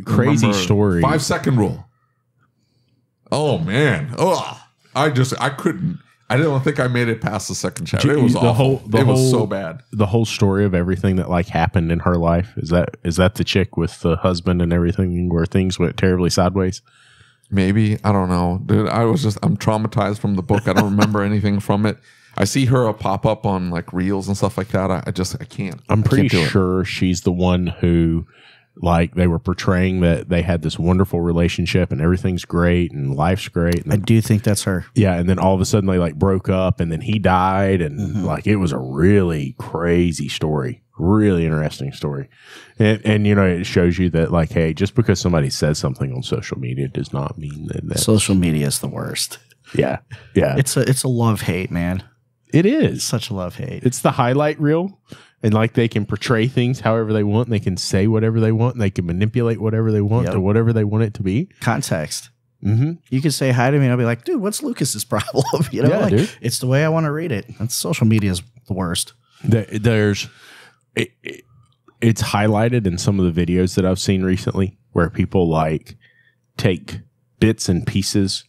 Crazy story. 5-second rule. Oh man. Oh, I couldn't. I don't think I made it past the second chapter. It was awful. It was so bad. The whole story of everything that like happened in her life is that the chick with the husband and everything where things went terribly sideways. Maybe. I don't know, dude. I'm traumatized from the book. I don't remember anything from it. I see her pop up on like reels and stuff like that. I can't. I'm pretty sure she's the one who, like, they were portraying that they had this wonderful relationship and everything's great and life's great. And I do think that's her. yeah, and then all of a sudden they like broke up, and then he died, and like it was a really crazy story, really interesting story. And you know, it shows you that like, hey, just because somebody says something on social media does not mean that Social media is the worst. yeah. It's a love hate, man. It is. Such a love hate. It's the highlight reel, and like they can portray things however they want, and they can say whatever they want, and they can manipulate whatever they want to whatever they want it to be. Context. Mm-hmm. You can say hi to me, and I'll be like, dude, what's Lucas's problem? You know, like, dude. It's the way I want to read it. That's social media is the worst. It's highlighted in some of the videos that I've seen recently where people like take bits and pieces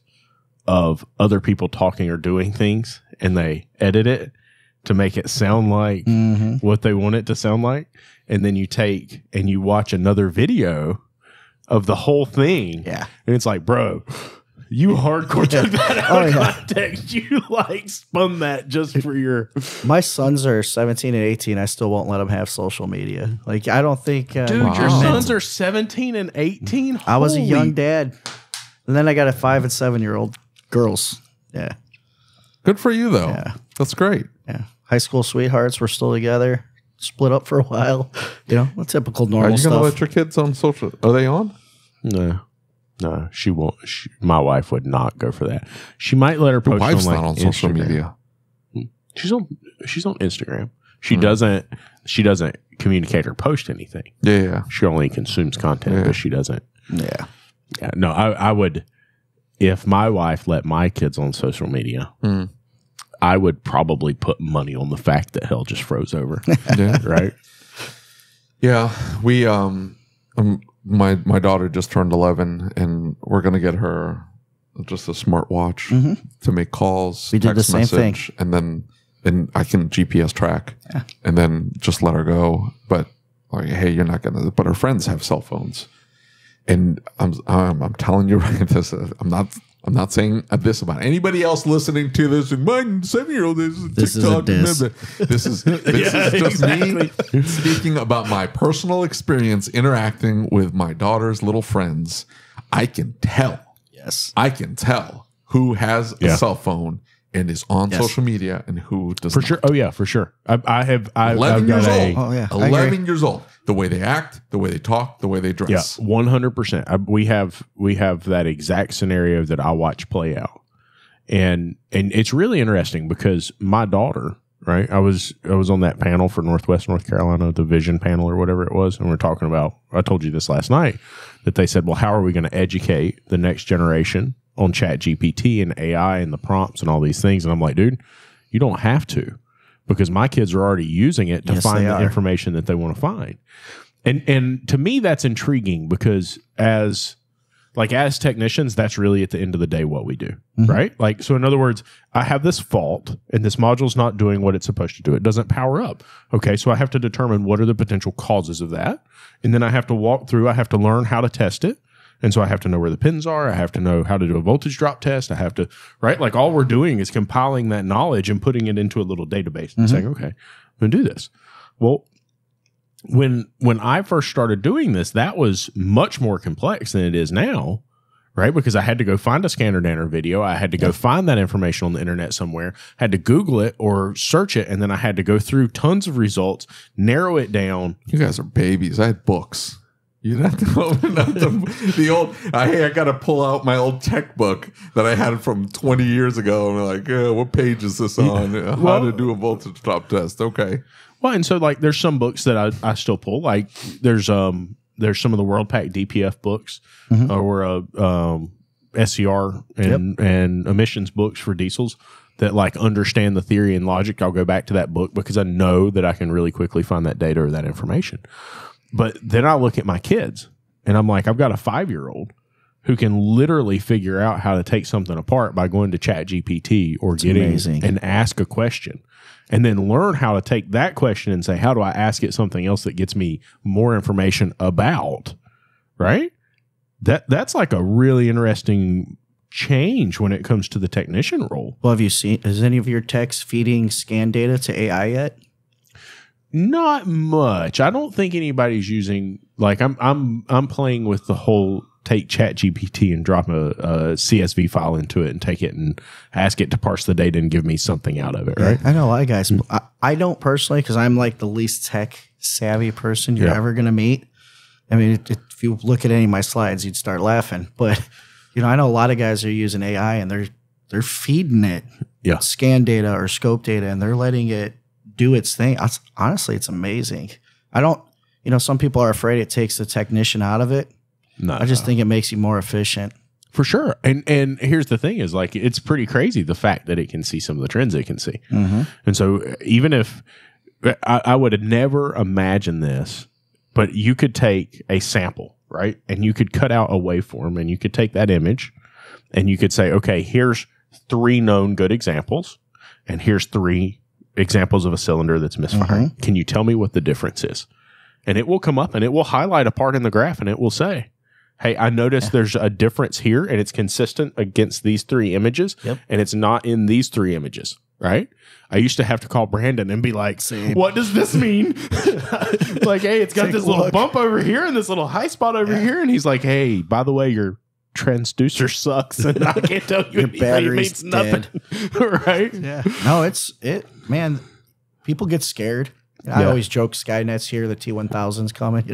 of other people talking or doing things, and they edit it to make it sound like what they want it to sound like. And then you take and you watch another video of the whole thing. Yeah. And it's like, bro, you hardcore took that out of context. You like spun that just for your... My sons are 17 and 18. I still won't let them have social media. Like, I don't think... Dude, your sons are 17 and 18? I was a young dad. And then I got a 5 and 7-year-old girls. Yeah. Good for you, though. Yeah. That's great. Yeah. High school sweethearts. We're still together. Split up for a while. You know, a typical Are normal you stuff. going to let your kids on social? Are they on? No, she won't. My wife would not go for that. She might let her post Your wife's on, like, not on social Instagram. media. She's on Instagram. She doesn't communicate or post anything. Yeah. She only consumes content, but she doesn't. Yeah. Yeah, no, I would. If my wife let my kids on social media, I would probably put money on the fact that hell just froze over. Yeah. Right. Yeah. We, my daughter just turned 11 and we're going to get her just a smartwatch to make calls. We did the same thing. And I can GPS track and then just let her go. But like, hey, you're not going to, but her friends have cell phones. And I'm telling you right, this, I'm not saying this about anybody else listening to this. And my 7-year-old is TikTok. This is just me speaking about my personal experience interacting with my daughter's little friends. I can tell. Yes, I can tell who has a cell phone and is on social media and who does for not. sure. Oh yeah, for sure. I've 11 years old. Oh yeah, 11 years old. The way they act, the way they talk, the way they dress. Yeah, 100%. We have that exact scenario that I watch play out, and it's really interesting because my daughter, right? I was on that panel for Northwest North Carolina, the Vision panel or whatever it was, and we're talking about. I told you this last night that they said, well, how are we going to educate the next generation on Chat GPT and AI and the prompts and all these things? And I'm like, dude, you don't have to. Because my kids are already using it to find the information that they want to find. And to me, that's intriguing because as technicians, that's really at the end of the day what we do, right? Like, so in other words, I have this fault and this module's not doing what it's supposed to do. It doesn't power up. Okay, so I have to determine what are the potential causes of that. And then I have to walk through, I have to learn how to test it. And so I have to know where the pins are. I have to know how to do a voltage drop test. I have to, right? Like all we're doing is compiling that knowledge and putting it into a little database and saying, okay, I'm going to do this. Well, when I first started doing this, that was much more complex than it is now, right? Because I had to go find a scanner danner video. I had to go find that information on the internet somewhere, had to Google it or search it. And then I had to go through tons of results, narrow it down. You guys are babies. I had books. You'd have to open up the old. I got to pull out my old tech book that I had from 20 years ago. And I'm like, what page is this on? How to do a voltage drop test? Okay. Well, and so like, there's some books that I still pull. Like there's some of the World Pack DPF books or SCR and emissions books for diesels that like understand the theory and logic. I'll go back to that book because I know that I can really quickly find that data or that information. But then I look at my kids and I'm like, I've got a 5-year-old who can literally figure out how to take something apart by going to Chat GPT or getting and ask a question and then learn how to take that question and say, how do I ask it something else that gets me more information about, right? That's like a really interesting change when it comes to the technician role. Well, is any of your techs feeding scan data to AI yet? Not much. I don't think anybody's using like I'm playing with the whole take Chat GPT and drop a CSV file into it and take it and ask it to parse the data and give me something out of it, right? I know a lot of guys. I don't personally because I'm like the least tech savvy person you're ever going to meet. I mean, if you look at any of my slides, you'd start laughing. But I know a lot of guys are using AI and they're feeding it scan data or scope data and they're letting it do its thing. Honestly, it's amazing. I don't, some people are afraid it takes the technician out of it. No, I just think it makes you more efficient. For sure. And here's the thing is like, it's pretty crazy the fact that it can see some of the trends it can see. And so even if I would have never imagined this, but you could take a sample, right? And you could cut out a waveform and you could take that image and you could say, okay, here's 3 known good examples and here's 3 examples of a cylinder that's misfiring. Can you tell me what the difference is? And it will come up and it will highlight a part in the graph and it will say, hey, I noticed there's a difference here and it's consistent against these 3 images and it's not in these 3 images, right? I used to have to call Brandon and be like, what does this mean? Like, hey, it's got this little bump over here and this little high spot over here. And he's like, hey, by the way, your transducer sucks and I can't tell you anything. It means nothing. Right? Yeah. No, man, people get scared. I always joke Skynet's here, the T1000's coming,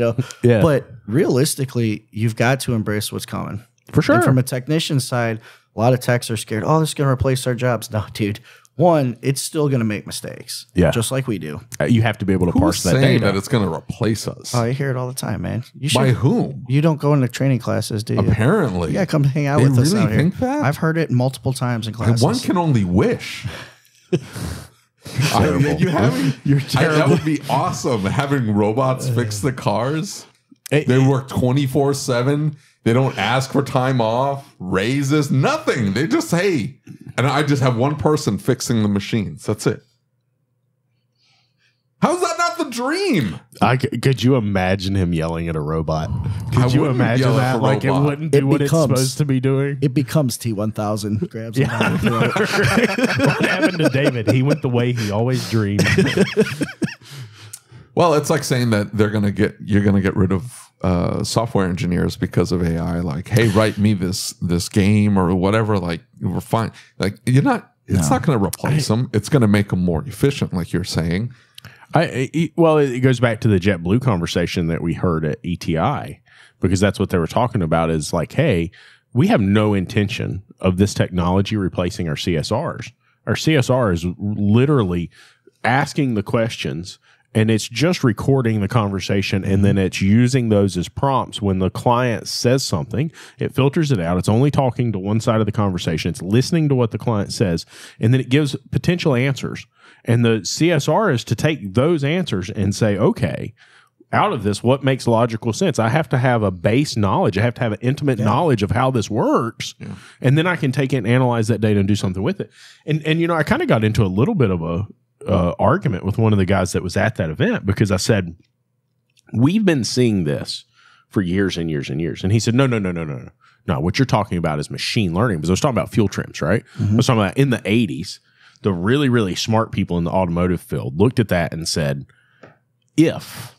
Yeah. But realistically, you've got to embrace what's coming. For sure. And from a technician side, a lot of techs are scared. Oh, this is going to replace our jobs. No, dude. One, it's still going to make mistakes. Yeah. Just like we do. You have to be able to parse that data. That it's going to replace us? Oh, I hear it all the time, man. By whom? You don't go into training classes, do you? Apparently. Yeah, come hang out with us out here. Think that? I've heard it multiple times in classes. One can only wish. You're terrible. That would be awesome. Having robots fix the cars. They work 24/7. They don't ask for time off, raises, nothing. They just, hey. And I just have one person fixing the machines. That's it. How's that not the dream? Could you imagine him yelling at a robot? Could you imagine that? Like it wouldn't do what it's supposed to be doing? It becomes T1000. Grabs him by the throat. What happened to David? He went the way he always dreamed. Well, it's like saying that you're going to get rid of software engineers because of AI. Like, hey, write me this game or whatever. Like, we're fine. Like, it's not going to replace them. It's going to make them more efficient, like you're saying. Well, it goes back to the JetBlue conversation that we heard at ETI, because that's what they were talking about is like, hey, we have no intention of this technology replacing our CSRs. Our CSR is literally asking the questions, and it's just recording the conversation, and then it's using those as prompts. When the client says something, it filters it out. It's only talking to one side of the conversation. It's listening to what the client says, and then it gives potential answers. And the CSR is to take those answers and say, okay, out of this, what makes logical sense? I have to have a base knowledge. I have to have an intimate knowledge of how this works. Yeah. And then I can take it and analyze that data and do something with it. And I kind of got into a little bit of a argument with one of the guys that was at that event, because I said, we've been seeing this for years and years and years. And he said, no. No, what you're talking about is machine learning. Because I was talking about fuel trims, right? Mm-hmm. I was talking about in the 80s, the really, really smart people in the automotive field looked at that and said, if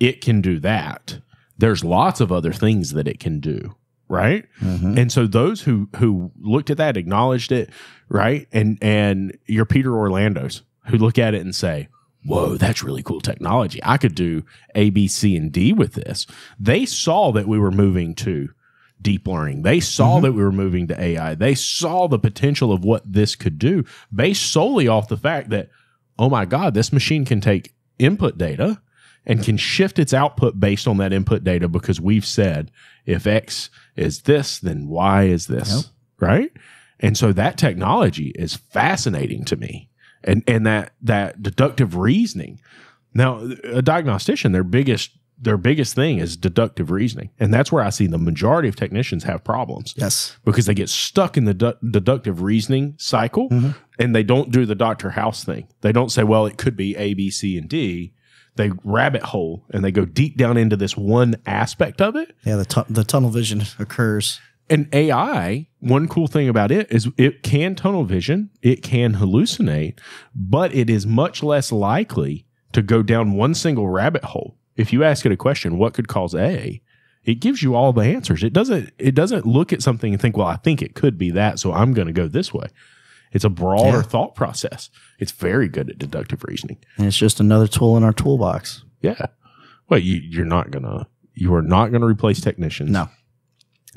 it can do that, there's lots of other things that it can do, right? Mm-hmm. And so those who looked at that, acknowledged it, right? And your Peter Orlandos who look at it and say, whoa, that's really cool technology. I could do A, B, C, and D with this. They saw that we were moving to deep learning. They saw that we were moving to AI. They saw the potential of what this could do based solely off the fact that, oh my God, this machine can take input data and can shift its output based on that input data, because we've said if X is this, then Y is this, right? And so that technology is fascinating to me. And that deductive reasoning. Now, a diagnostician, their biggest thing is deductive reasoning. And that's where I see the majority of technicians have problems. Yes. Because they get stuck in the deductive reasoning cycle, and they don't do the Dr. House thing. They don't say, well, it could be A, B, C, and D. They rabbit hole and they go deep down into this one aspect of it. Yeah, the tunnel vision occurs. And AI, one cool thing about it is it can tunnel vision, it can hallucinate, but it is much less likely to go down one single rabbit hole. If you ask it a question, what could cause A? It gives you all the answers. It doesn't look at something and think, well, I think it could be that, so I'm going to go this way. It's a broader thought process. It's very good at deductive reasoning. And it's just another tool in our toolbox. Yeah. Well, you are not gonna replace technicians. No.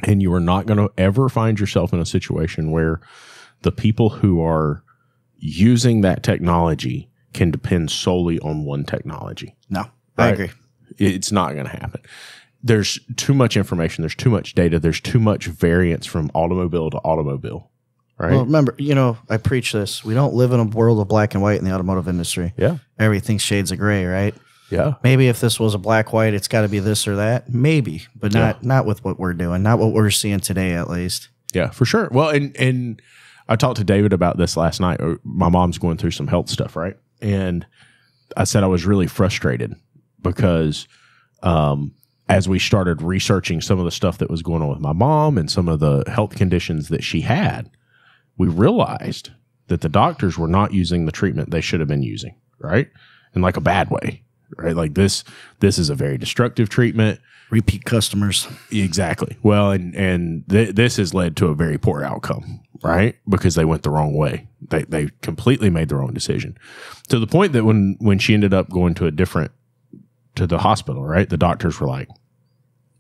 And you are not going to ever find yourself in a situation where the people who are using that technology can depend solely on one technology. No, I agree. It's not going to happen. There's too much information. There's too much data. There's too much variance from automobile to automobile. Right. Well, remember, I preach this. We don't live in a world of black and white in the automotive industry. Yeah. Everything's shades of gray, right? Yeah. Maybe if this was a black white, it's got to be this or that. Maybe, but not with what we're doing, not what we're seeing today, at least. Yeah, for sure. Well, and I talked to David about this last night. My mom's going through some health stuff, right? And I said I was really frustrated because as we started researching some of the stuff that was going on with my mom and some of the health conditions that she had, we realized that the doctors were not using the treatment they should have been using, right? In like a bad way. Right, like this is a very destructive treatment. Repeat customers, exactly. Well, and this has led to a very poor outcome, right? Because they went the wrong way. They completely made the wrong decision, to the point that when she ended up going to the hospital, right? The doctors were like,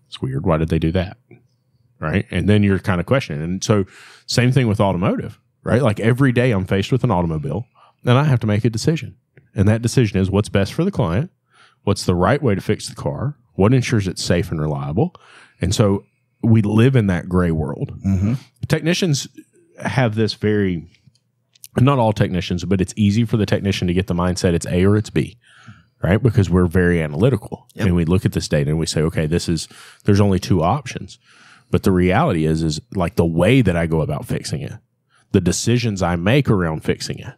"It's weird. Why did they do that?" Right, and then you're kind of questioning. And so, same thing with automotive, right? Like every day, I'm faced with an automobile, and I have to make a decision, and that decision is what's best for the client. What's the right way to fix the car? What ensures it's safe and reliable? And so we live in that gray world. Mm-hmm. Technicians have this very not all technicians, but it's easy for the technician to get the mindset it's A or it's B, right? Because we're very analytical and we look at this data and we say, okay, there's only two options. But the reality is like the way that I go about fixing it, the decisions I make around fixing it,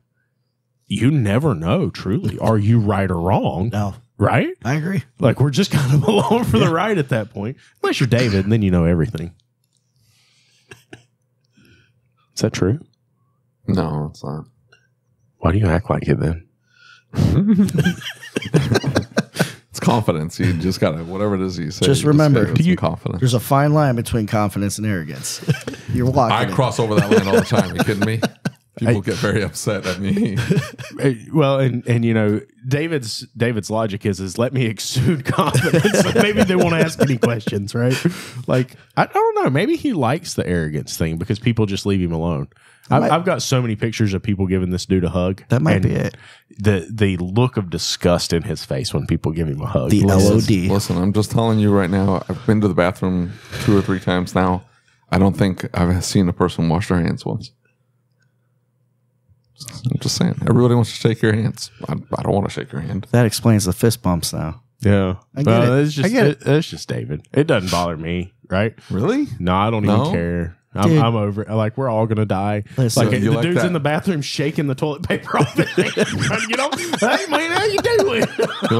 you never know truly. Are you right or wrong? No. Right? I agree. Like we're just kind of along for the ride at that point. Unless you're David and then you know everything. Is that true? No, it's not. Why do you act like it then? It's confidence. You just gotta, whatever it is you say. Just remember, confidence. There's a fine line between confidence and arrogance. You're walking. I cross over that line all the time. Are you kidding me? People get very upset at me. Well, and you know, David's logic is let me exude confidence. So maybe they won't ask any questions, right? Like I don't know. Maybe he likes the arrogance thing because people just leave him alone. I've got so many pictures of people giving this dude a hug. That might be it. The look of disgust in his face when people give him a hug. The LOD. Listen, I'm just telling you right now. I've been to the bathroom 2 or 3 times now. I don't think I've seen a person wash their hands once. I'm just saying. Everybody wants to shake your hands. I don't want to shake your hand. That explains the fist bumps now. Yeah. I get it. It's just, it's just David. It doesn't bother me, right? Really? No, I don't even care. I'm over it. Like, we're all going to die. Listen, like, the like dude's that? in the bathroom shaking the toilet paper off his hand, trying to get off. Hey, man, how you doing? You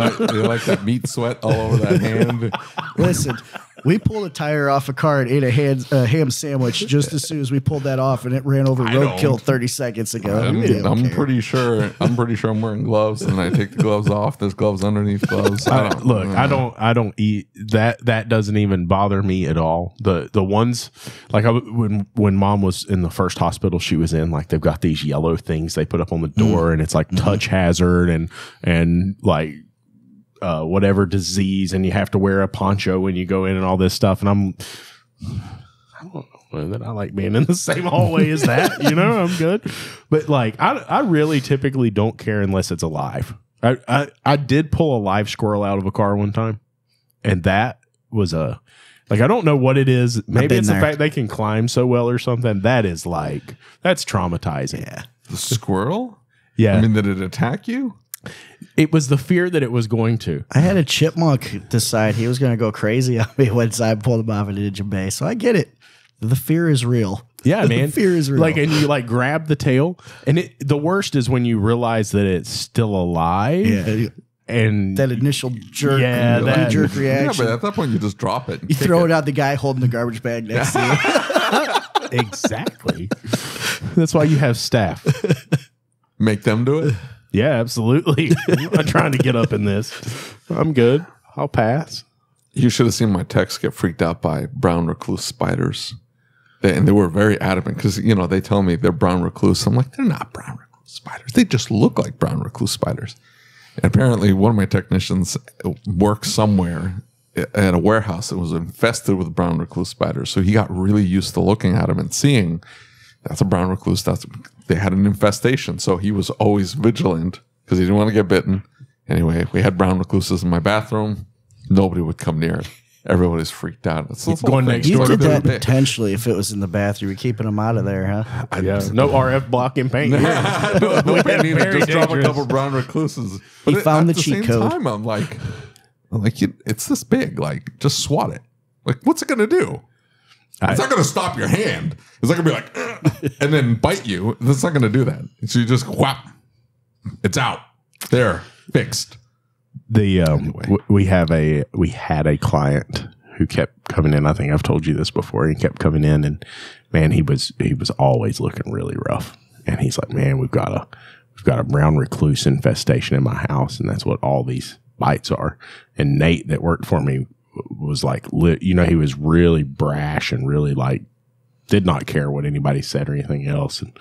like that meat sweat all over that hand? Listen, we pulled a tire off a car and ate a ham sandwich just as soon as we pulled that off, and it ran over roadkill 30 seconds ago. I'm pretty sure I'm wearing gloves, and I take the gloves off. There's gloves underneath gloves. I don't eat that. That doesn't even bother me at all. The ones like when Mom was in the first hospital she was in, like they've got these yellow things they put up on the door, and it's like touch hazard and like. Whatever disease, and you have to wear a poncho when you go in and all this stuff. And I don't know that I like being in the same hallway as that, you know, I'm good. But like, I really typically don't care unless it's alive. I did pull a live squirrel out of a car one time, and that was I don't know what it is. Maybe it's the fact they can climb so well or something. That is like, that's traumatizing. Yeah. The squirrel? Yeah. I mean, did it attack you? It was the fear that it was going to. I had a chipmunk decide he was going to go crazy on me once I pulled him off an engine bay. So I get it. The fear is real. Yeah, man. The fear is real. Like, and you like grab the tail, and the worst is when you realize that it's still alive. Yeah. And that initial jerk, jerk reaction. Yeah, but at that point you just drop it. You throw it out the guy holding the garbage bag next to you. Exactly. That's why you have staff. Make them do it? Yeah, absolutely. I'm not trying to get up in this. I'm good. I'll pass. You should have seen my techs get freaked out by brown recluse spiders. And they were very adamant because, you know, they tell me they're brown recluse. I'm like, they're not brown recluse spiders. They just look like brown recluse spiders. And apparently one of my technicians worked somewhere at a warehouse that was infested with brown recluse spiders. So he got really used to looking at them and seeing that's a brown recluse. They had an infestation. So he was always vigilant because he didn't want to get bitten. Anyway, we had brown recluses in my bathroom. Nobody would come near it. Everybody's freaked out. It's going next door. You did that potentially if it was in the bathroom. You're keeping them out of there, huh? No RF blocking paint. No paint needed. Just drop a couple brown recluses. He found the cheat code. Time, I'm like, it's this big. Like, just swat it. Like, what's it going to do? It's not going to stop your hand. It's not going to be like, ugh, and then bite you. It's not going to do that. So you just whap. It's out. There. Fixed. Anyway. We had a client who kept coming in. I think I've told you this before. He kept coming in, and man, he was always looking really rough. And he's like, man, we've got a brown recluse infestation in my house, and that's what all these bites are. And Nate that worked for me was like, he was really brash and really like did not care what anybody said or anything else. And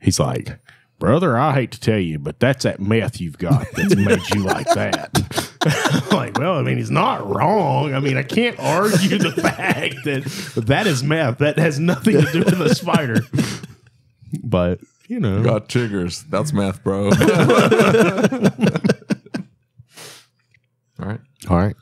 he's like, brother, I hate to tell you, but that's that meth you've got that's made you like that. I'm like, well, I mean, he's not wrong. I mean, I can't argue the fact that is meth. That has nothing to do with the spider. But, you know. You got chiggers. That's meth, bro. All right.